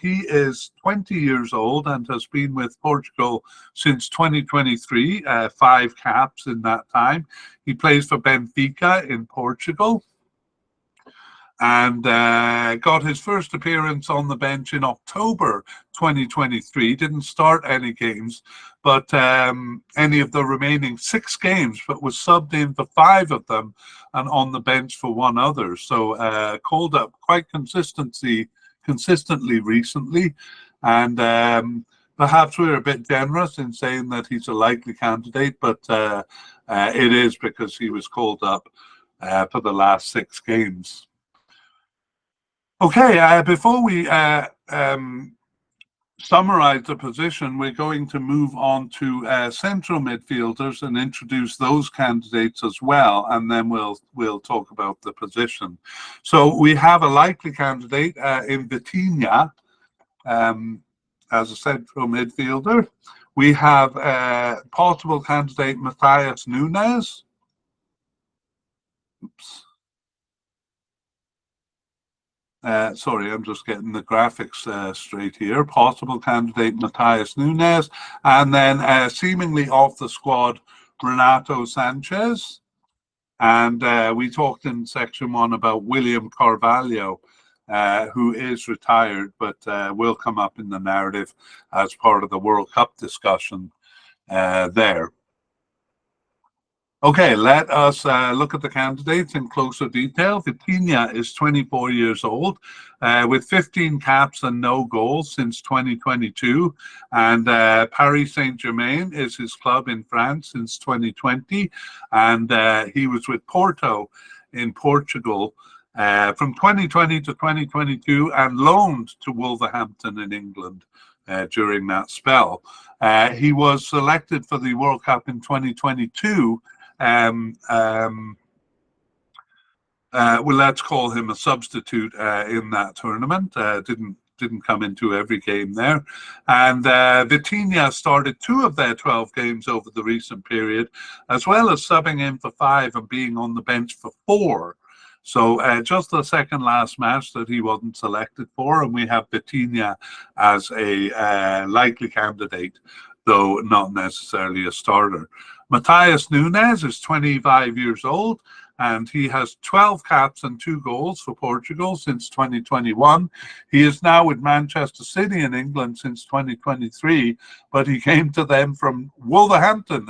He is 20 years old and has been with Portugal since 2023, 5 caps in that time. He plays for Benfica in Portugal and got his first appearance on the bench in October 2023. Didn't start any games, but any of the remaining 6 games, but was subbed in for 5 of them and on the bench for 1 other. So called up quite consistently recently, and perhaps we're a bit generous in saying that he's a likely candidate, but it is because he was called up for the last 6 games. Okay, before we summarize the position, we're going to move on to central midfielders and introduce those candidates as well, and then we'll talk about the position. So we have a likely candidate in Vitinha as a central midfielder. We have a possible candidate, Matthias Nunes. Oops. Sorry, I'm just getting the graphics straight here. Possible candidate Matthias Nunes, and then seemingly off the squad, Renato Sanchez. And we talked in section 1 about William Carvalho, who is retired, but will come up in the narrative as part of the World Cup discussion there. Okay, let us look at the candidates in closer detail. Vitinha is 24 years old with 15 caps and no goals since 2022. And Paris Saint-Germain is his club in France since 2020. And he was with Porto in Portugal from 2020 to 2022 and loaned to Wolverhampton in England during that spell. He was selected for the World Cup in 2022. Well, let's call him a substitute in that tournament. Didn't didn't come into every game there. And Vitinha started 2 of their 12 games over the recent period, as well as subbing in for 5 and being on the bench for 4. So just the second last match that he wasn't selected for, and we have Vitinha as a likely candidate, though not necessarily a starter. Matheus Nunes is 25 years old, and he has 12 caps and 2 goals for Portugal since 2021. He is now with Manchester City in England since 2023, but he came to them from Wolverhampton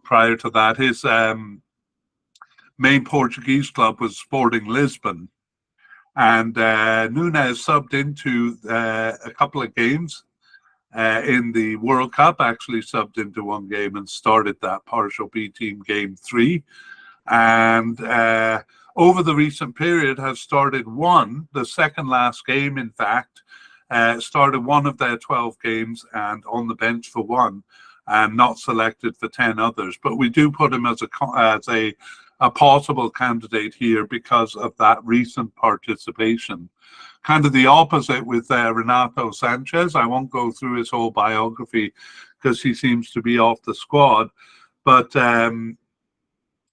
prior to that. His main Portuguese club was Sporting Lisbon. And Nunes subbed into a couple of games in the World Cup, actually subbed into 1 game and started that partial B team game 3. And over the recent period has started the second last game, in fact, started 1 of their 12 games and on the bench for 1 and not selected for 10 others. But we do put him as a possible candidate here because of that recent participation. Kind of the opposite with Renato Sanchez. I won't go through his whole biography because he seems to be off the squad, but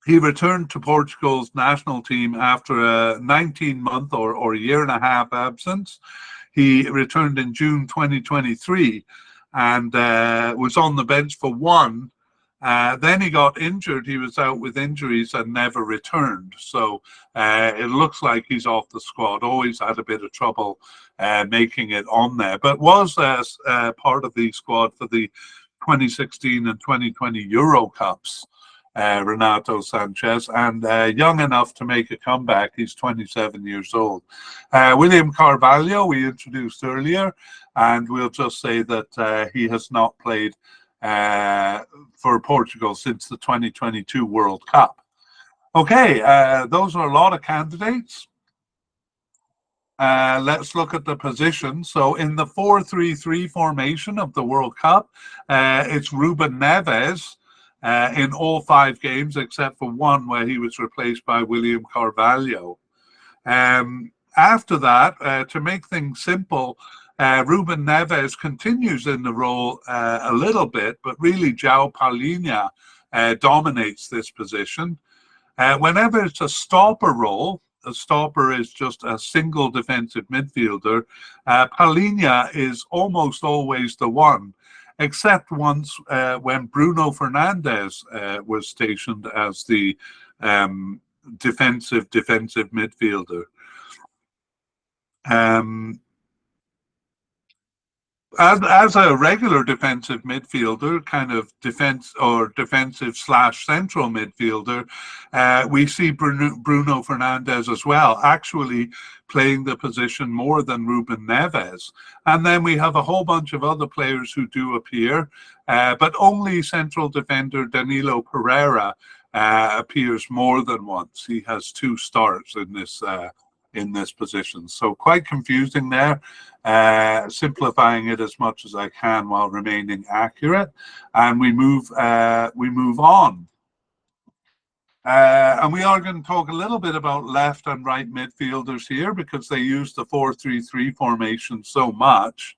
he returned to Portugal's national team after a 19-month or year and a half absence. He returned in June 2023 and was on the bench for 1. Then he got injured. He was out with injuries and never returned. So it looks like he's off the squad. Always had a bit of trouble making it on there, but was part of the squad for the 2016 and 2020 Euro Cups, Renato Sanchez, and young enough to make a comeback. He's 27 years old. William Carvalho, we introduced earlier, and we'll just say that he has not played for Portugal since the 2022 World Cup. Okay, those are a lot of candidates. Let's look at the position. So in the 4-3-3 formation of the World Cup, it's Ruben Neves in all 5 games except for 1 where he was replaced by William Carvalho. After that, to make things simple, Ruben Neves continues in the role a little bit, but really João Palhinha dominates this position. Whenever it's a stopper role, a stopper is just a single defensive midfielder, Palhinha is almost always the one, except once when Bruno Fernandes was stationed as the defensive midfielder. As a regular defensive midfielder, kind of defensive / central midfielder, we see Bruno Fernandes as well, actually playing the position more than Ruben Neves. And then we have a whole bunch of other players who do appear, but only central defender Danilo Pereira appears more than once. He has 2 starts in this position. So quite confusing there, simplifying it as much as I can while remaining accurate. And we move on. And we are going to talk a little bit about left and right midfielders here because they use the 4-3-3 formation so much.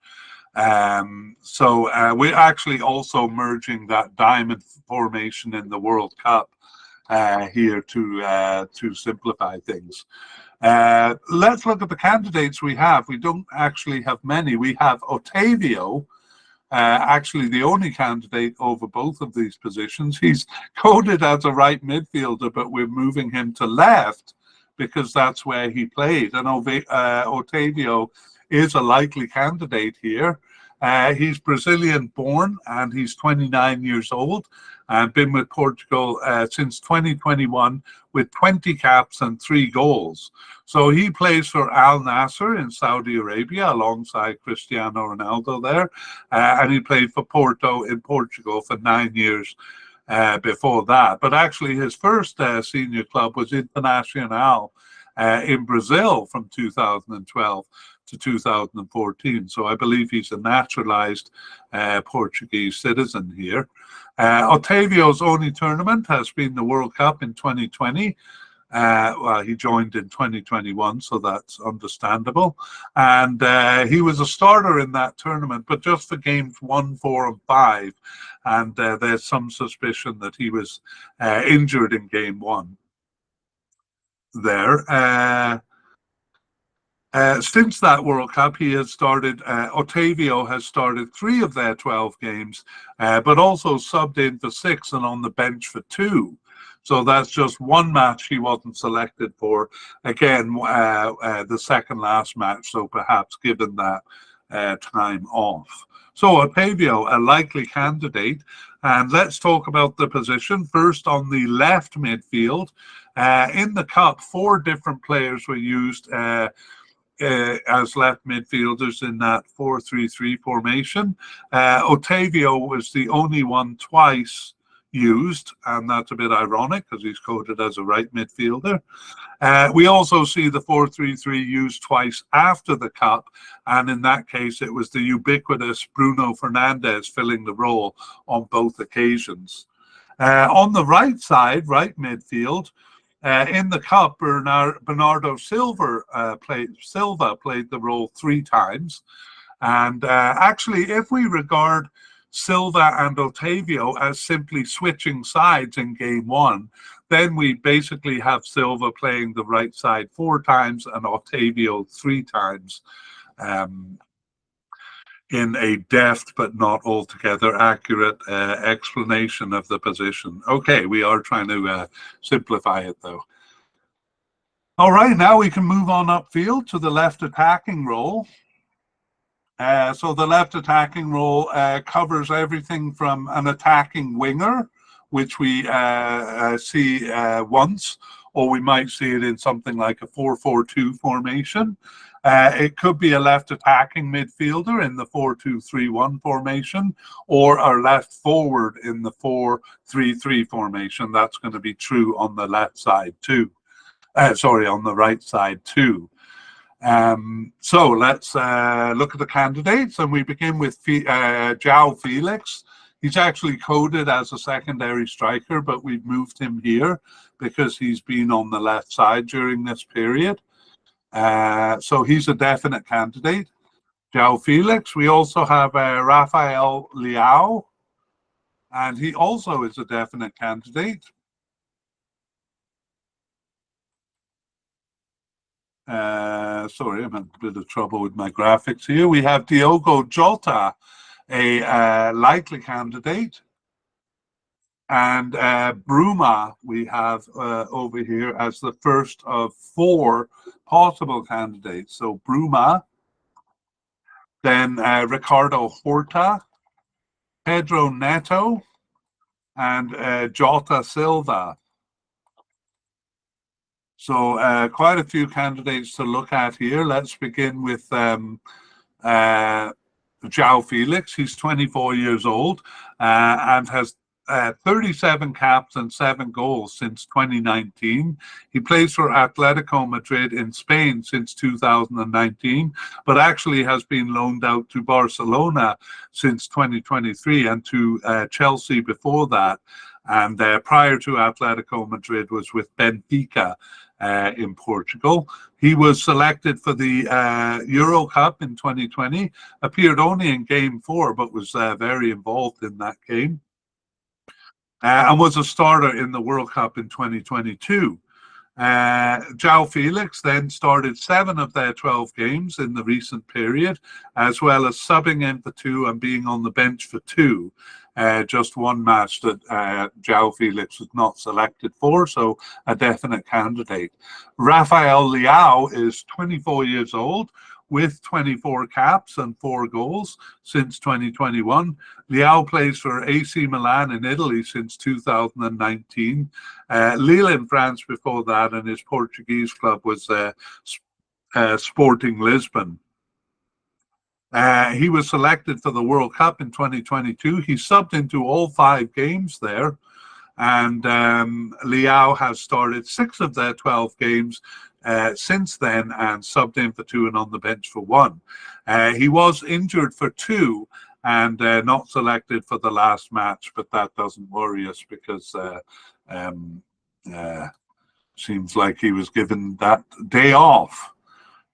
So we're actually also merging that diamond formation in the World Cup here to simplify things. Let's look at the candidates we have. We don't actually have many. We have Otavio, actually the only candidate over both of these positions. He's coded as a right midfielder, but we're moving him to left because that's where he played. And Otavio is a likely candidate here. He's Brazilian born and he's 29 years old and been with Portugal since 2021 with 20 caps and 3 goals. So he plays for Al Nassr in Saudi Arabia alongside Cristiano Ronaldo there. And he played for Porto in Portugal for 9 years before that. But actually his first senior club was Internacional in Brazil from 2012 to 2014. So I believe he's a naturalized Portuguese citizen here. Otavio's only tournament has been the World Cup in 2020. Well, he joined in 2021, so that's understandable. And he was a starter in that tournament, but just for games 1, 4, and 5. And there's some suspicion that he was injured in game 1 there. Since that World Cup, he has started, Otavio has started 3 of their 12 games, but also subbed in for 6 and on the bench for 2. So that's just 1 match he wasn't selected for. Again, the second last match, so perhaps given that time off. So Otavio, a likely candidate. And let's talk about the position. First on the left midfield. In the Cup, 4 different players were used as left midfielders in that 4-3-3 formation. Otavio was the only one twice used, and that's a bit ironic because he's coded as a right midfielder. We also see the 4-3-3 used twice after the Cup, and in that case it was the ubiquitous Bruno Fernandes filling the role on both occasions. On the right side, right midfield, in the Cup, Bernardo Silva played the role 3 times. And actually, if we regard Silva and Otavio as simply switching sides in game 1, then we basically have Silva playing the right side 4 times and Otavio 3 times. In a deft but not altogether accurate explanation of the position. Okay, we are trying to simplify it though. All right, now we can move on upfield to the left attacking role. So the left attacking role covers everything from an attacking winger, which we see once, or we might see it in something like a 4-4-2 formation. It could be a left attacking midfielder in the 4-2-3-1 formation, or our left forward in the 4-3-3 formation. That's going to be true on the left side too. On the right side too. So let's look at the candidates, and we begin with João Felix. He's actually coded as a secondary striker, but we've moved him here because he's been on the left side during this period. So he's a definite candidate. João Felix. We also have Rafael Leao, and he also is a definite candidate. Sorry, I'm having a bit of trouble with my graphics here. We have Diogo Jota, a likely candidate. And Bruma we have over here as the first of 4 possible candidates. So Bruma, then Ricardo Horta, Pedro Neto, and Jota Silva. So quite a few candidates to look at here. Let's begin with João Felix. He's 24 years old and has 37 caps and 7 goals since 2019. He plays for Atletico Madrid in Spain since 2019, but actually has been loaned out to Barcelona since 2023 and to Chelsea before that. And prior to Atletico Madrid was with Benfica in Portugal. He was selected for the Euro Cup in 2020, appeared only in game 4, but was very involved in that game. And was a starter in the World Cup in 2022. João Felix then started 7 of their 12 games in the recent period, as well as subbing in for 2 and being on the bench for 2. Just 1 match that João Felix was not selected for, so a definite candidate. Rafael Leao is 24 years old, with 24 caps and 4 goals since 2021. Leao plays for AC Milan in Italy since 2019. Lille in France before that, and his Portuguese club was Sporting Lisbon. He was selected for the World Cup in 2022. He subbed into all 5 games there. And Leao has started 6 of their 12 games since then and subbed in for 2 and on the bench for 1. He was injured for 2 and not selected for the last match, but that doesn't worry us because seems like he was given that day off.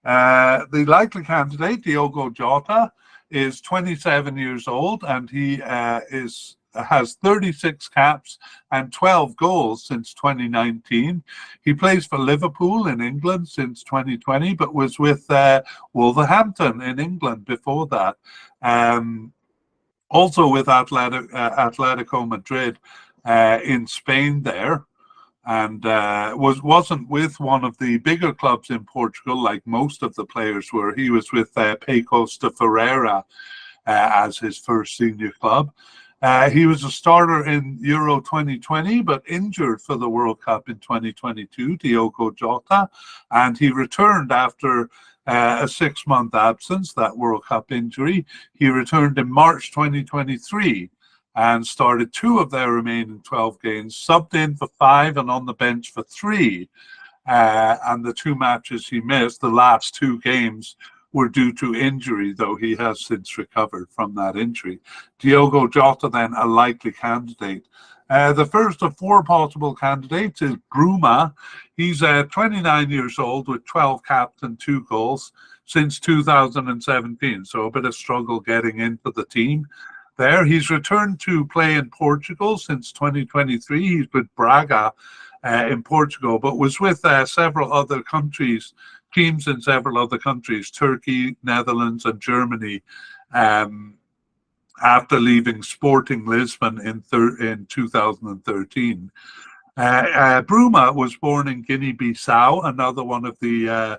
The likely candidate, Diogo Jota, is 27 years old, and he has 36 caps and 12 goals since 2019. He plays for Liverpool in England since 2020, but was with Wolverhampton in England before that. Also with Atletico Madrid in Spain there. And wasn't with one of the bigger clubs in Portugal, like most of the players were. He was with Pecos de Ferreira as his first senior club. He was a starter in Euro 2020, but injured for the World Cup in 2022, Diogo Jota, and he returned after a 6-month absence, that World Cup injury. He returned in March 2023. And started 2 of their remaining 12 games, subbed in for 5 and on the bench for 3. And the 2 matches he missed, the last 2 games, were due to injury, though he has since recovered from that injury. Diogo Jota, then, a likely candidate. The first of 4 possible candidates is Bruma. He's 29 years old with 12 caps and 2 goals since 2017, so a bit of struggle getting into the team. There, he's returned to play in Portugal since 2023. He's with Braga in Portugal, but was with several other countries, teams in several other countries, Turkey, Netherlands, and Germany, after leaving Sporting Lisbon in 2013. Bruma was born in Guinea-Bissau, another one of the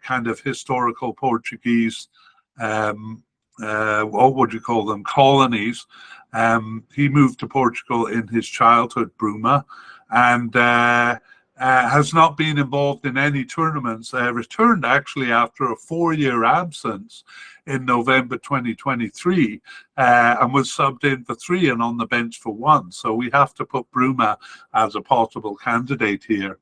kind of historical Portuguese what would you call them, colonies. He moved to Portugal in his childhood, Bruma, and has not been involved in any tournaments. Returned actually after a 4-year absence in November 2023, and was subbed in for 3 and on the bench for 1. So we have to put Bruma as a possible candidate here.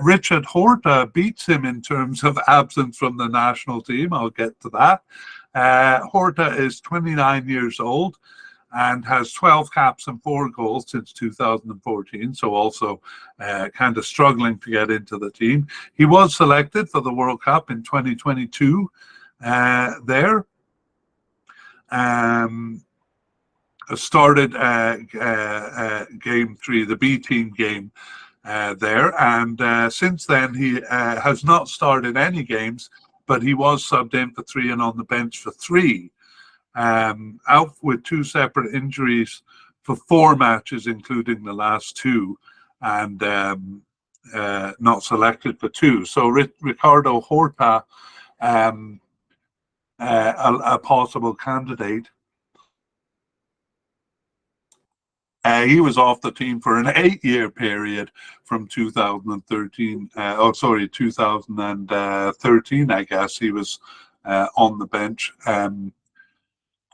Richard Horta beats him in terms of absence from the national team. I'll get to that. Horta is 29 years old and has 12 caps and 4 goals since 2014, so also kind of struggling to get into the team. He was selected for the World Cup in 2022 there. Started game 3, the B team game there, and since then he has not started any games, but he was subbed in for 3 and on the bench for 3. Out with 2 separate injuries for 4 matches, including the last 2, and not selected for 2. So Ricardo Horta, a possible candidate. He was off the team for an 8-year period from 2013. 2013, I guess. He was on the bench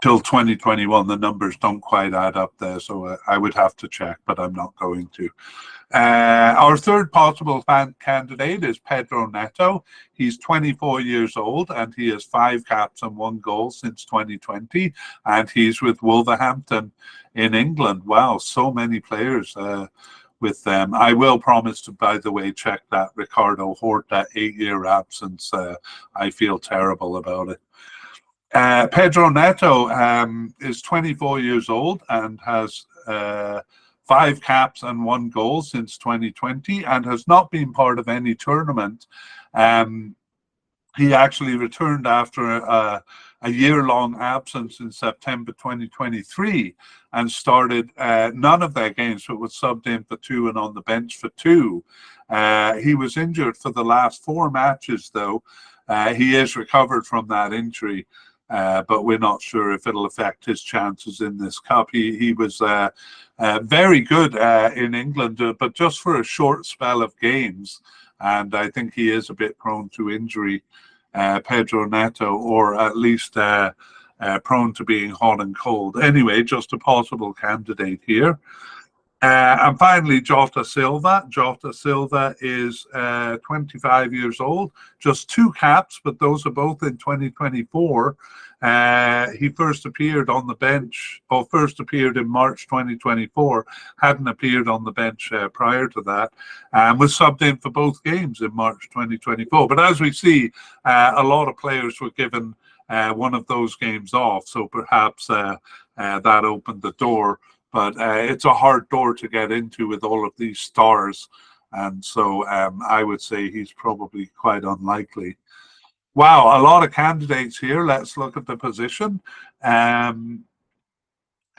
till 2021. The numbers don't quite add up there, so I would have to check, but I'm not going to. Our third possible candidate is Pedro Neto. He's 24 years old and he has 5 caps and 1 goal since 2020, and he's with Wolverhampton in England. Wow, so many players with them. I will promise to, by the way, check that Ricardo Horta 8-year absence. I feel terrible about it. Pedro Neto is 24 years old and has 5 caps and 1 goal since 2020, and has not been part of any tournament. He actually returned after a year-long absence in September 2023 and started none of their games, but was subbed in for 2 and on the bench for 2. He was injured for the last 4 matches, though. He is recovered from that injury, but we're not sure if it'll affect his chances in this cup. He was very good in England, but just for a short spell of games, and I think he is a bit prone to injury, Pedro Neto, or at least prone to being hot and cold. Anyway, just a possible candidate here. And finally, Jota Silva. Jota Silva is 25 years old, just 2 caps, but those are both in 2024. He first appeared on the bench, or first appeared in March 2024, hadn't appeared on the bench prior to that, and was subbed in for both games in March 2024. But as we see, a lot of players were given one of those games off, so perhaps that opened the door. But it's a hard door to get into with all of these stars. And so I would say he's probably quite unlikely. Wow, a lot of candidates here. Let's look at the position. In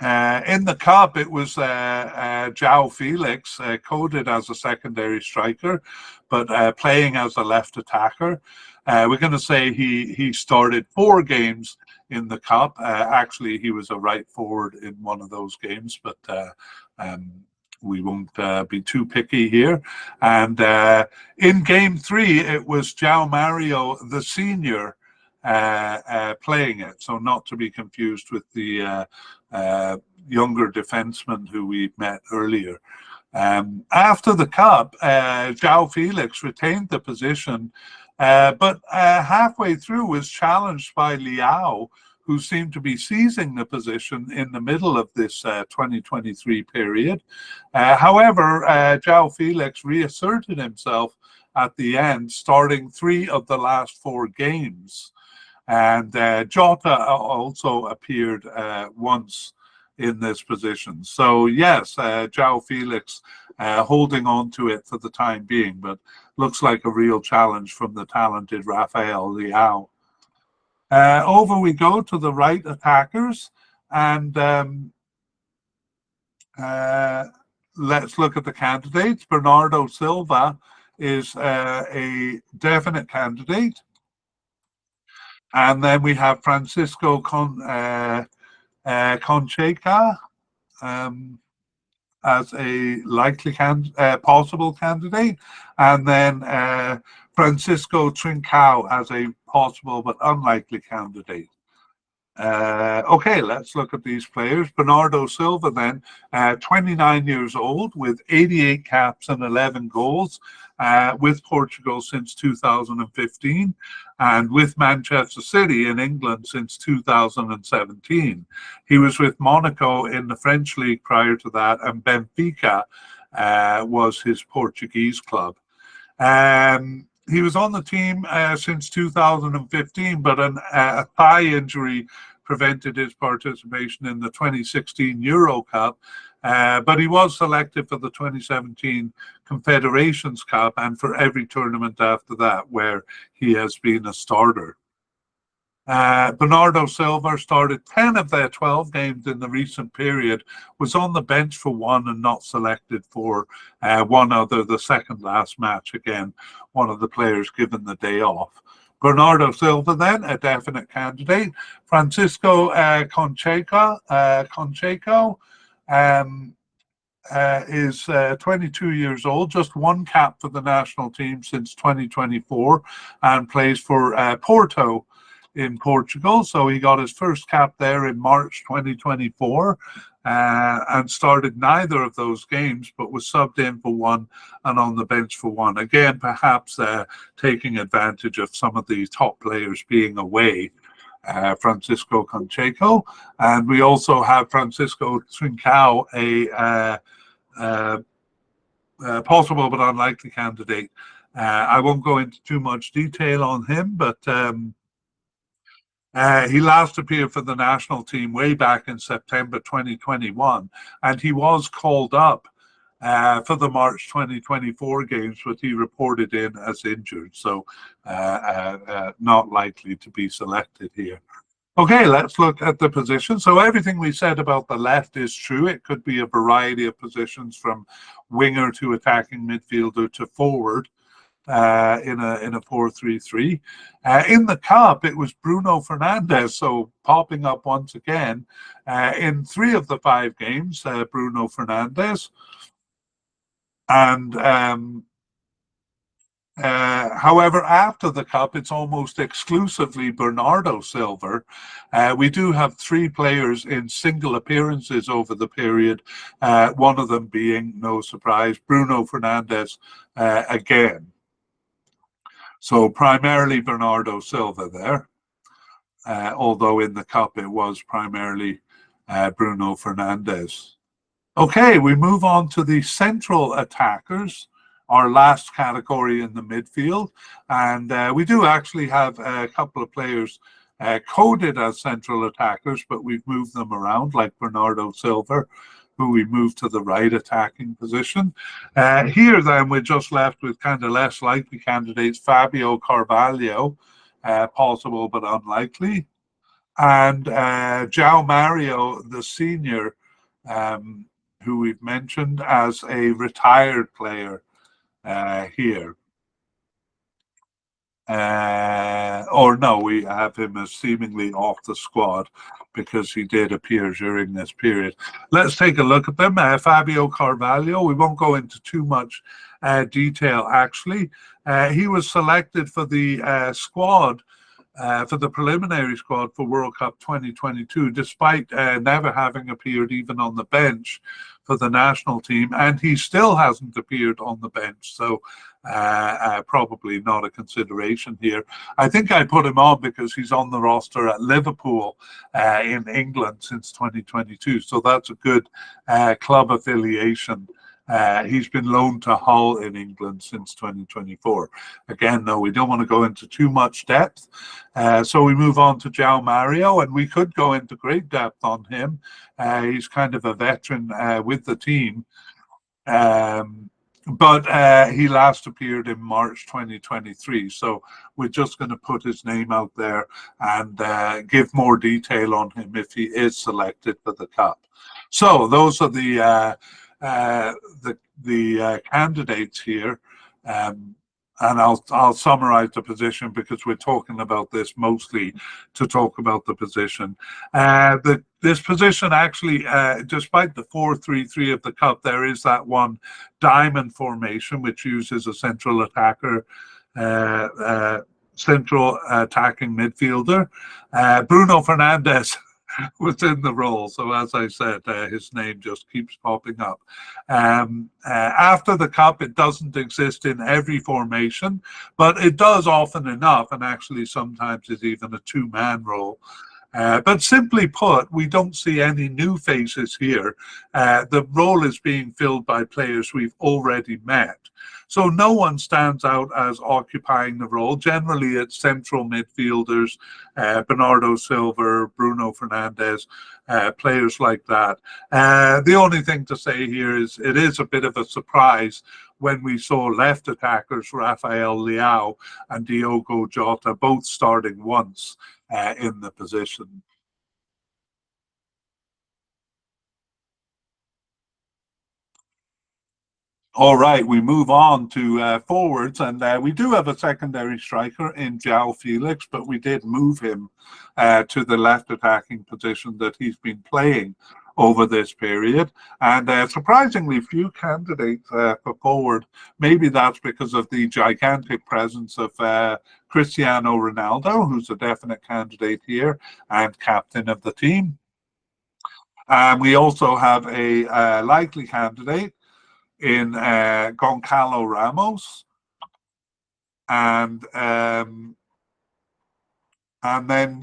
the cup, it was João Felix, coded as a secondary striker, but playing as a left attacker. We're going to say he started 4 games in the cup. Actually, he was a right forward in one of those games, but we won't be too picky here. And in game 3, it was João Mario, the senior, playing it. So not to be confused with the younger defenseman who we met earlier. After the cup, João Felix retained the position, but halfway through was challenged by Liao, who seemed to be seizing the position in the middle of this 2023 period. However, João Felix reasserted himself at the end, starting 3 of the last 4 games. And Jota also appeared once in this position. So yes, João Felix holding on to it for the time being, but looks like a real challenge from the talented Rafael Leão. Over we go to the right attackers, and let's look at the candidates. Bernardo Silva is a definite candidate. And then we have Francisco Concheca as a likely possible candidate, and then Francisco Trincao as a possible but unlikely candidate. Okay, let's look at these players. Bernardo Silva then, 29 years old with 88 caps and 11 goals with Portugal since 2015 and with Manchester City in England since 2017. He was with Monaco in the French league prior to that, and Benfica was his Portuguese club. He was on the team since 2015, but a thigh injury prevented his participation in the 2016 Euro Cup. But he was selected for the 2017 Confederations Cup and for every tournament after that where he has been a starter. Bernardo Silva started 10 of their 12 games in the recent period, was on the bench for 1 and not selected for one other, the second last match. Again, one of the players given the day off. Bernardo Silva then, a definite candidate. Francisco Concheco is 22 years old, just 1 cap for the national team since 2024 and plays for Porto in Portugal. So he got his first cap there in March 2024 and started neither of those games, but was subbed in for 1 and on the bench for 1. Again, perhaps taking advantage of some of the top players being away. Francisco Concheco, and we also have Francisco Trincao, a possible but unlikely candidate. I won't go into too much detail on him, but he last appeared for the national team way back in September 2021, and he was called up for the March 2024 games, but he reported in as injured, so not likely to be selected here. Okay, let's look at the position. So everything we said about the left is true. It could be a variety of positions from winger to attacking midfielder to forward. In a 4-3-3. In the cup, it was Bruno Fernandes, so popping up once again in 3 of the 5 games, Bruno Fernandes. And However, after the Cup, it's almost exclusively Bernardo Silva. We do have 3 players in single appearances over the period, one of them being, no surprise, Bruno Fernandes again. So primarily Bernardo Silva there, although in the Cup it was primarily Bruno Fernandes. Okay, we move on to the central attackers, our last category in the midfield. And we do actually have a couple of players coded as central attackers, but we've moved them around, like Bernardo Silva, who we moved to the right attacking position. Here, then, we're just left with kind of less likely candidates, Fabio Carvalho, possible but unlikely, and João Mario, the senior, who we've mentioned as a retired player here. Or no, we have him as seemingly off the squad because he did appear during this period. Let's take a look at them. Fabio Carvalho, we won't go into too much detail actually. He was selected for the squad, for the preliminary squad for World Cup 2022, despite never having appeared even on the bench for the national team, and he still hasn't appeared on the bench, so probably not a consideration here. I think I put him on because he's on the roster at Liverpool in England since 2022, so that's a good club affiliation. He's been loaned to Hull in England since 2024. Again, though, we don't want to go into too much depth. So we move on to João Mario, and we could go into great depth on him. He's kind of a veteran with the team. But he last appeared in March 2023. So we're just going to put his name out there and give more detail on him if he is selected for the Cup. So those are the candidates here, and I'll summarize the position because we're talking about this mostly to talk about the position. This position actually, despite the 4-3-3 of the Cup, there is that one diamond formation which uses a central attacker, central attacking midfielder. Bruno Fernandes within the role. So as I said, his name just keeps popping up. After the Cup, it doesn't exist in every formation, but it does often enough, and actually sometimes is even a 2-man role. But simply put, we don't see any new faces here. The role is being filled by players we've already met. So no one stands out as occupying the role. Generally, it's central midfielders, Bernardo Silva, Bruno Fernandes, players like that. The only thing to say here is it is a bit of a surprise when we saw left attackers Rafael Leao and Diogo Jota both starting once in the position. All right, we move on to forwards, and we do have a secondary striker in João Felix, but we did move him to the left attacking position that he's been playing over this period. And surprisingly few candidates for forward. Maybe that's because of the gigantic presence of Cristiano Ronaldo, who's a definite candidate here and captain of the team. We also have a likely candidate in Goncalo Ramos, and then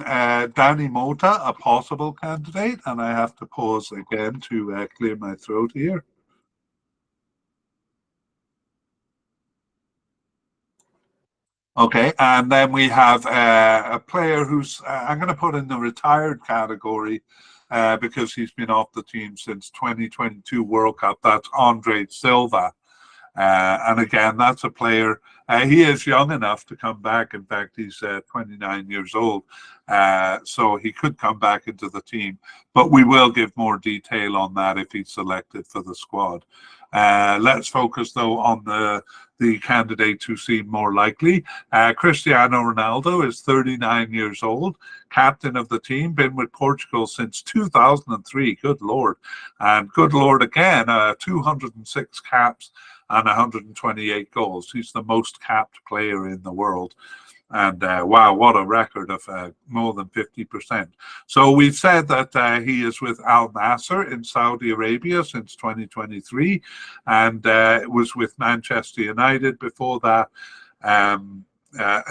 Danny Mota, a possible candidate, and I have to pause again to clear my throat here. Okay, and then we have a player who's, I'm going to put in the retired category because he's been off the team since 2022 World Cup. That's Andre Silva. And again, that's a player, he is young enough to come back. In fact, he's 29 years old. So he could come back into the team. But we will give more detail on that if he's selected for the squad. Let's focus, though, on the candidates who seem more likely. Cristiano Ronaldo is 39 years old, captain of the team, been with Portugal since 2003. Good Lord. And good Lord again, 206 caps and 128 goals. He's the most capped player in the world. And wow, what a record of more than 50%. So we've said that he is with Al Nassr in Saudi Arabia since 2023, and was with Manchester United before that,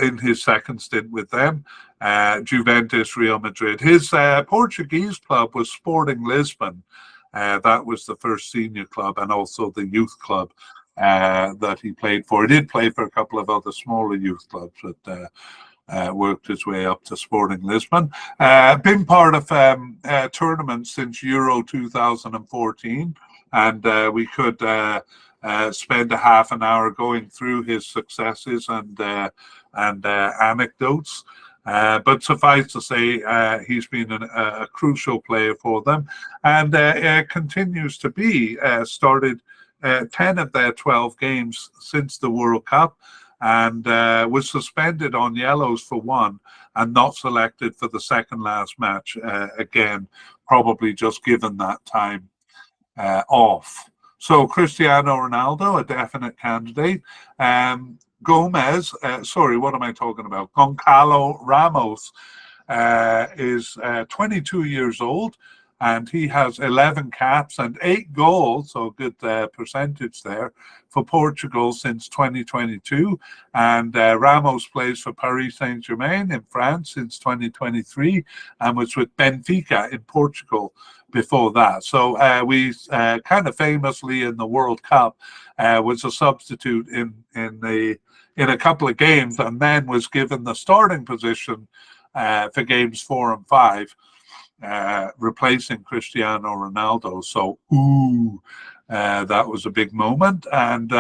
in his second stint with them. Juventus, Real Madrid. His Portuguese club was Sporting Lisbon. That was the first senior club and also the youth club that he played for. He did play for a couple of other smaller youth clubs, but worked his way up to Sporting Lisbon. Been part of tournaments since Euro 2014, and we could spend a half an hour going through his successes and anecdotes. But suffice to say, he's been a crucial player for them, and continues to be. Started 10 of their 12 games since the World Cup, and was suspended on yellows for one and not selected for the second last match. Again, probably just given that time off. So Cristiano Ronaldo, a definite candidate. Gomez, sorry, what am I talking about? Goncalo Ramos is 22 years old, and he has 11 caps and 8 goals, so good percentage there for Portugal since 2022. And Ramos plays for Paris Saint-Germain in France since 2023 and was with Benfica in Portugal before that. So we kind of famously in the World Cup was a substitute in a couple of games, and then was given the starting position for games 4 and 5. Replacing Cristiano Ronaldo. So, that was a big moment. And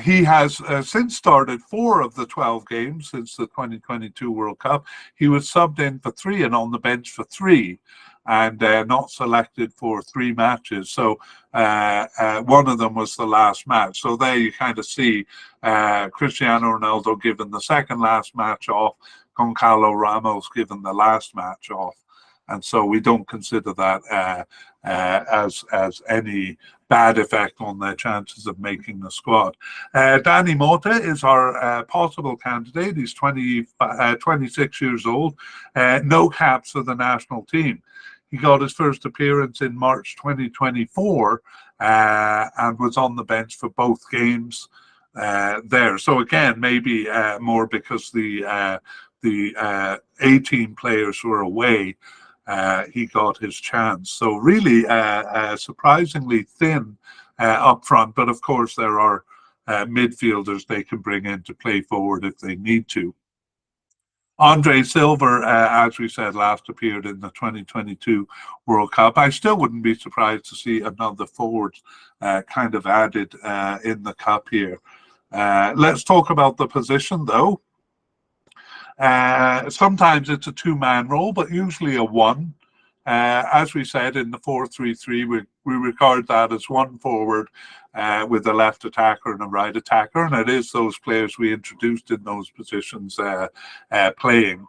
he has since started 4 of the 12 games since the 2022 World Cup. He was subbed in for 3 and on the bench for 3, and not selected for 3 matches. So one of them was the last match. So there you kind of see Cristiano Ronaldo given the second last match off, Goncalo Ramos given the last match off. And so we don't consider that as any bad effect on their chances of making the squad. Danny Mota is our possible candidate. He's 26 years old, no caps for the national team. He got his first appearance in March 2024 and was on the bench for both games there. So again, maybe more because the A-team players were away, he got his chance. So really surprisingly thin up front, but of course there are midfielders they can bring in to play forward if they need to. Andre Silva, as we said, last appeared in the 2022 World Cup. I still wouldn't be surprised to see another forward kind of added in the Cup here. Let's talk about the position, though. Sometimes it's a 2-man role, but usually a 1. As we said, in the 4-3-3, we regard that as 1 forward with a left attacker and a right attacker, and it is those players we introduced in those positions playing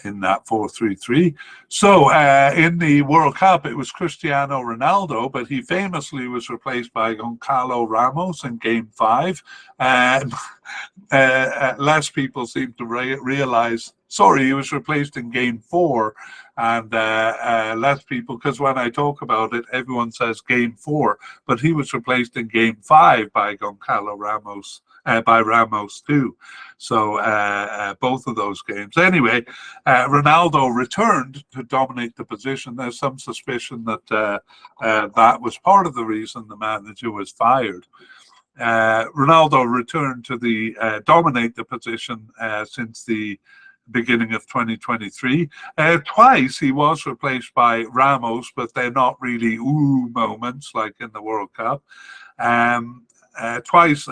in that 4-3-3. So in the World Cup, it was Cristiano Ronaldo, but he famously was replaced by Goncalo Ramos in Game 5. Less people seem to realize, sorry, he was replaced in Game 4, and less people, because when I talk about it, everyone says Game 4, but he was replaced in Game 5 by Goncalo Ramos, by Ramos too. So both of those games. Anyway, Ronaldo returned to dominate the position. There's some suspicion that that was part of the reason the manager was fired. Ronaldo returned to dominate the position since the beginning of 2023. Twice he was replaced by Ramos, but they're not really moments like in the World Cup. Twice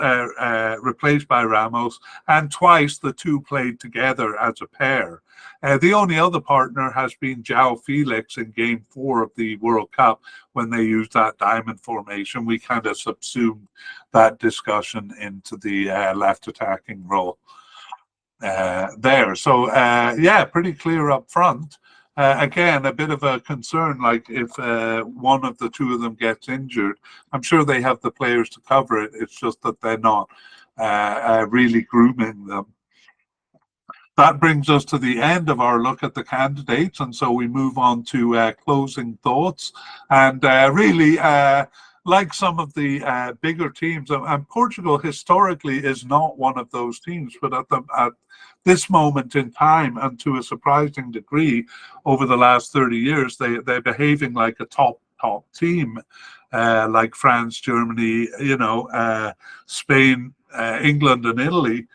replaced by Ramos, and twice the two played together as a pair. The only other partner has been João Felix in Game 4 of the World Cup when they used that diamond formation. We kind of subsumed that discussion into the left attacking role there. So yeah, pretty clear up front. again, a bit of a concern, like if one of the two of them gets injured, I'm sure they have the players to cover it. It's just that they're not really grooming them. That brings us to the end of our look at the candidates, and so we move on to closing thoughts. And really, like some of the bigger teams, and Portugal historically is not one of those teams, but at this moment in time, and to a surprising degree, over the last 30 years, they're behaving like a top team, like France, Germany, Spain, England, and Italy.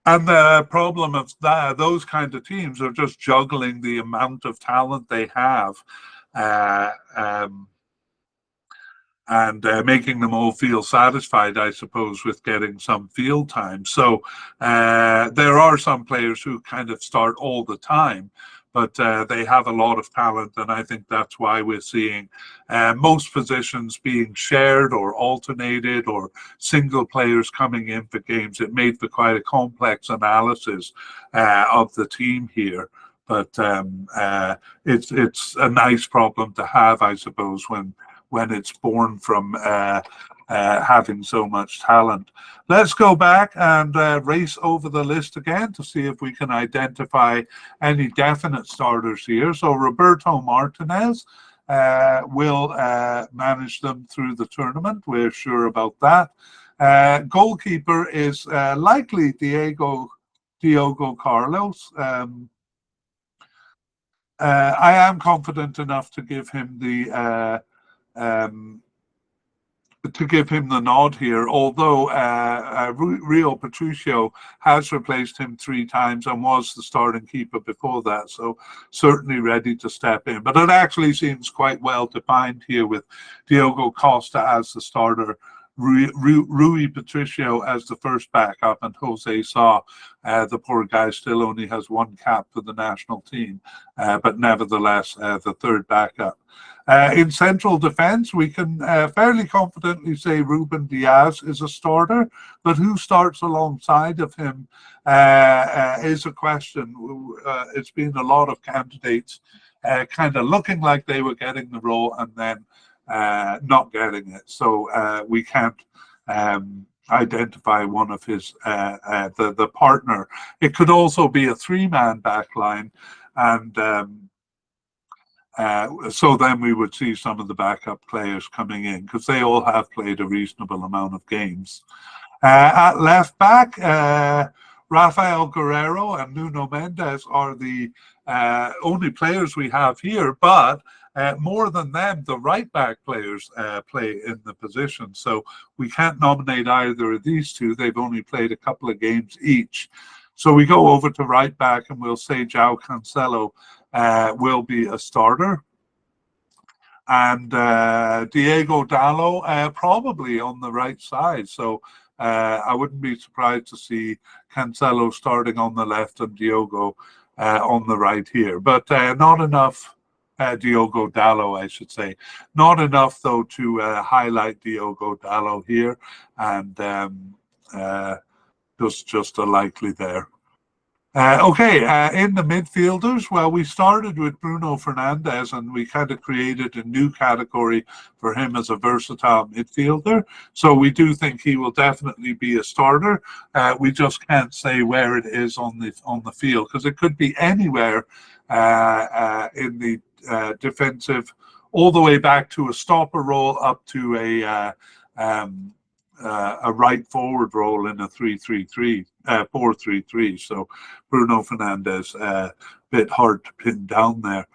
And the problem of those kind of teams are just juggling the amount of talent they have, uh, um, and making them all feel satisfied, I suppose, with getting some field time. So there are some players who kind of start all the time, but they have a lot of talent, and I think that's why we're seeing most positions being shared or alternated, or single players coming in for games. It made for quite a complex analysis of the team here. But it's a nice problem to have, I suppose, when it's born from having so much talent. Let's go back and race over the list again to see if we can identify any definite starters here. So Roberto Martinez will manage them through the tournament. We're sure about that. Goalkeeper is likely Diogo Carlos. I am confident enough to give him the nod here, although Rio Patricio has replaced him 3 times and was the starting keeper before that, so certainly ready to step in. But it actually seems quite well defined here with Diogo Costa as the starter, Rui Patricio as the first backup, and Jose Sa, the poor guy, still only has 1 cap for the national team, but nevertheless the third backup. In central defence, we can fairly confidently say Ruben Diaz is a starter, but who starts alongside of him is a question. It's been a lot of candidates kind of looking like they were getting the role and then not getting it. So we can't identify one of his the partner. It could also be a 3-man back line, and so then we would see some of the backup players coming in, because they all have played a reasonable amount of games. At left back, Rafael Guerrero and Nuno Mendes are the only players we have here, but more than them, the right back players play in the position. So we can't nominate either of these two. They've only played a couple of games each. So we go over to right back and we'll say João Cancelo will be a starter. And Diego Dallo probably on the right side. So I wouldn't be surprised to see Cancelo starting on the left and Diogo on the right here. But not enough, Diogo Dallo, I should say. Not enough, though, to highlight Diogo Dallo here. And just a likely there. In the midfielders, well, we started with Bruno Fernandes and we kind of created a new category for him as a versatile midfielder. So we do think he will definitely be a starter. We just can't say where it is on the field, because it could be anywhere in the defensive, all the way back to a stopper role up to a right forward role in a 4-3-3. So Bruno Fernandes, a bit hard to pin down there.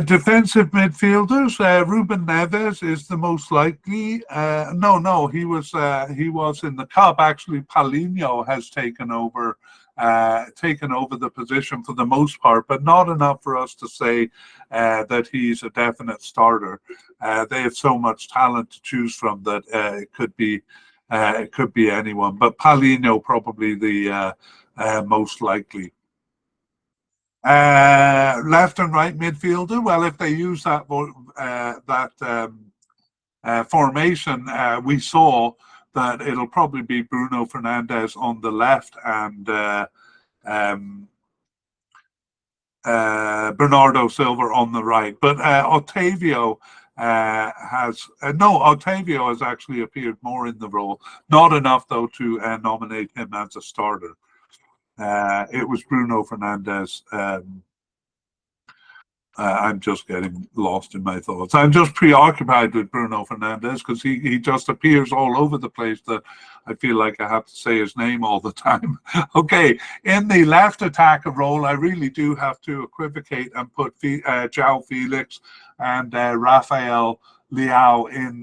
Defensive midfielders, Ruben Neves is the most likely. No, he was in the cup. Actually, Paulinho has taken over the position for the most part, but not enough for us to say that he's a definite starter. They have so much talent to choose from that it could be anyone, but Paulinho probably the most likely. Left and right midfielder. Well, if they use that formation, we saw that it'll probably be Bruno Fernandes on the left and Bernardo Silva on the right. But Otavio Otavio has actually appeared more in the role. Not enough, though, to nominate him as a starter. It was Bruno Fernandes. I'm just getting lost in my thoughts. I'm just preoccupied with Bruno Fernandes because he just appears all over the place that I feel like I have to say his name all the time. Okay, in the left attacker role, I really do have to equivocate and put João Felix and Rafael Leao in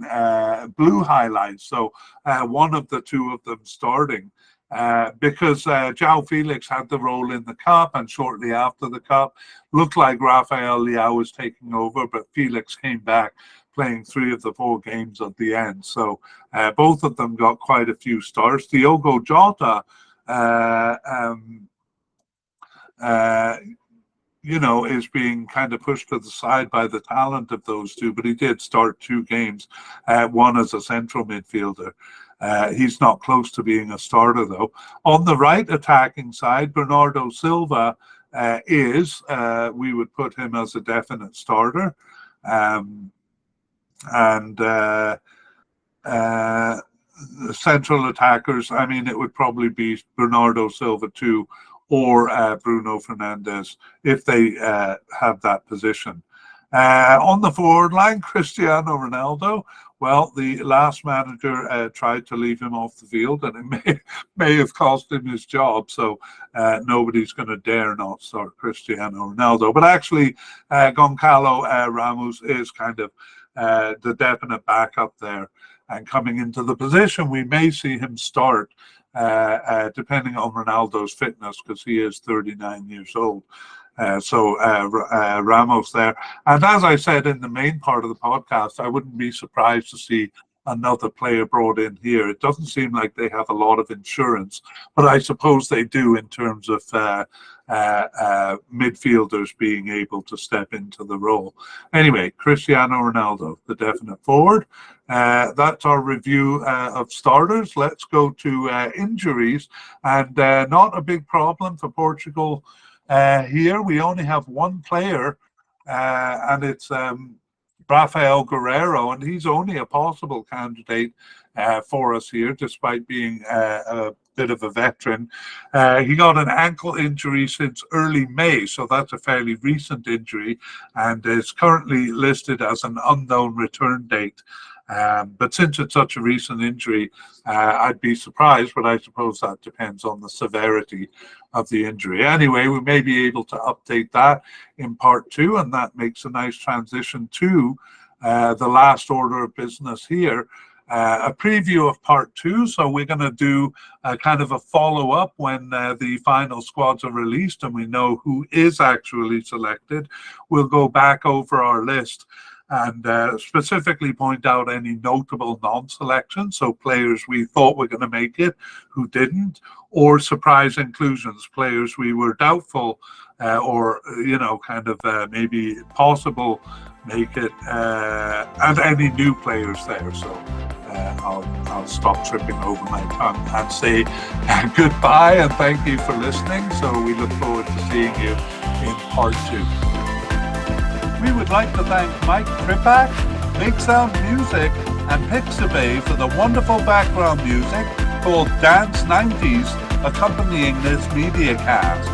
blue highlights. So one of the two of them starting. Because João Felix had the role in the Cup, and shortly after the Cup, looked like Rafael Leao was taking over, but Felix came back playing 3 of the 4 games at the end. So both of them got quite a few starts. Diogo Jota, is being kind of pushed to the side by the talent of those two, but he did start 2 games, one as a central midfielder. He's not close to being a starter, though. On the right attacking side, Bernardo Silva we would put him as a definite starter. Central attackers, I mean, it would probably be Bernardo Silva too, or Bruno Fernandes if they have that position. On the forward line, Cristiano Ronaldo. Well, the last manager tried to leave him off the field, and it may have cost him his job. So nobody's going to dare not start Cristiano Ronaldo. But actually, Goncalo Ramos is kind of the definite backup there. And coming into the position, we may see him start, depending on Ronaldo's fitness, because he is 39 years old. Ramos there. And as I said in the main part of the podcast, I wouldn't be surprised to see another player brought in here. It doesn't seem like they have a lot of insurance, but I suppose they do in terms of midfielders being able to step into the role. Anyway, Cristiano Ronaldo, the definite forward. That's our review of starters. Let's go to injuries, and not a big problem for Portugal. Here we only have one player, and it's Rafael Guerreiro, and he's only a possible candidate for us here, despite being a bit of a veteran. He got an ankle injury since early May, so that's a fairly recent injury, and is currently listed as an unknown return date. But since it's such a recent injury, I'd be surprised, but I suppose that depends on the severity of the injury. Anyway, we may be able to update that in part 2, and that makes a nice transition to the last order of business here. A preview of part 2, so we're going to do a kind of a follow-up when the final squads are released and we know who is actually selected. We'll go back over our list and specifically point out any notable non-selections, so players we thought were going to make it who didn't, or surprise inclusions, players we were doubtful or kind of maybe possible make it, and any new players there. So I'll stop tripping over my tongue and say goodbye and thank you for listening. So we look forward to seeing you in part 2. We would like to thank Mike Tripak, Big Sound Music, and Pixabay for the wonderful background music called Dance 90s accompanying this mediacast.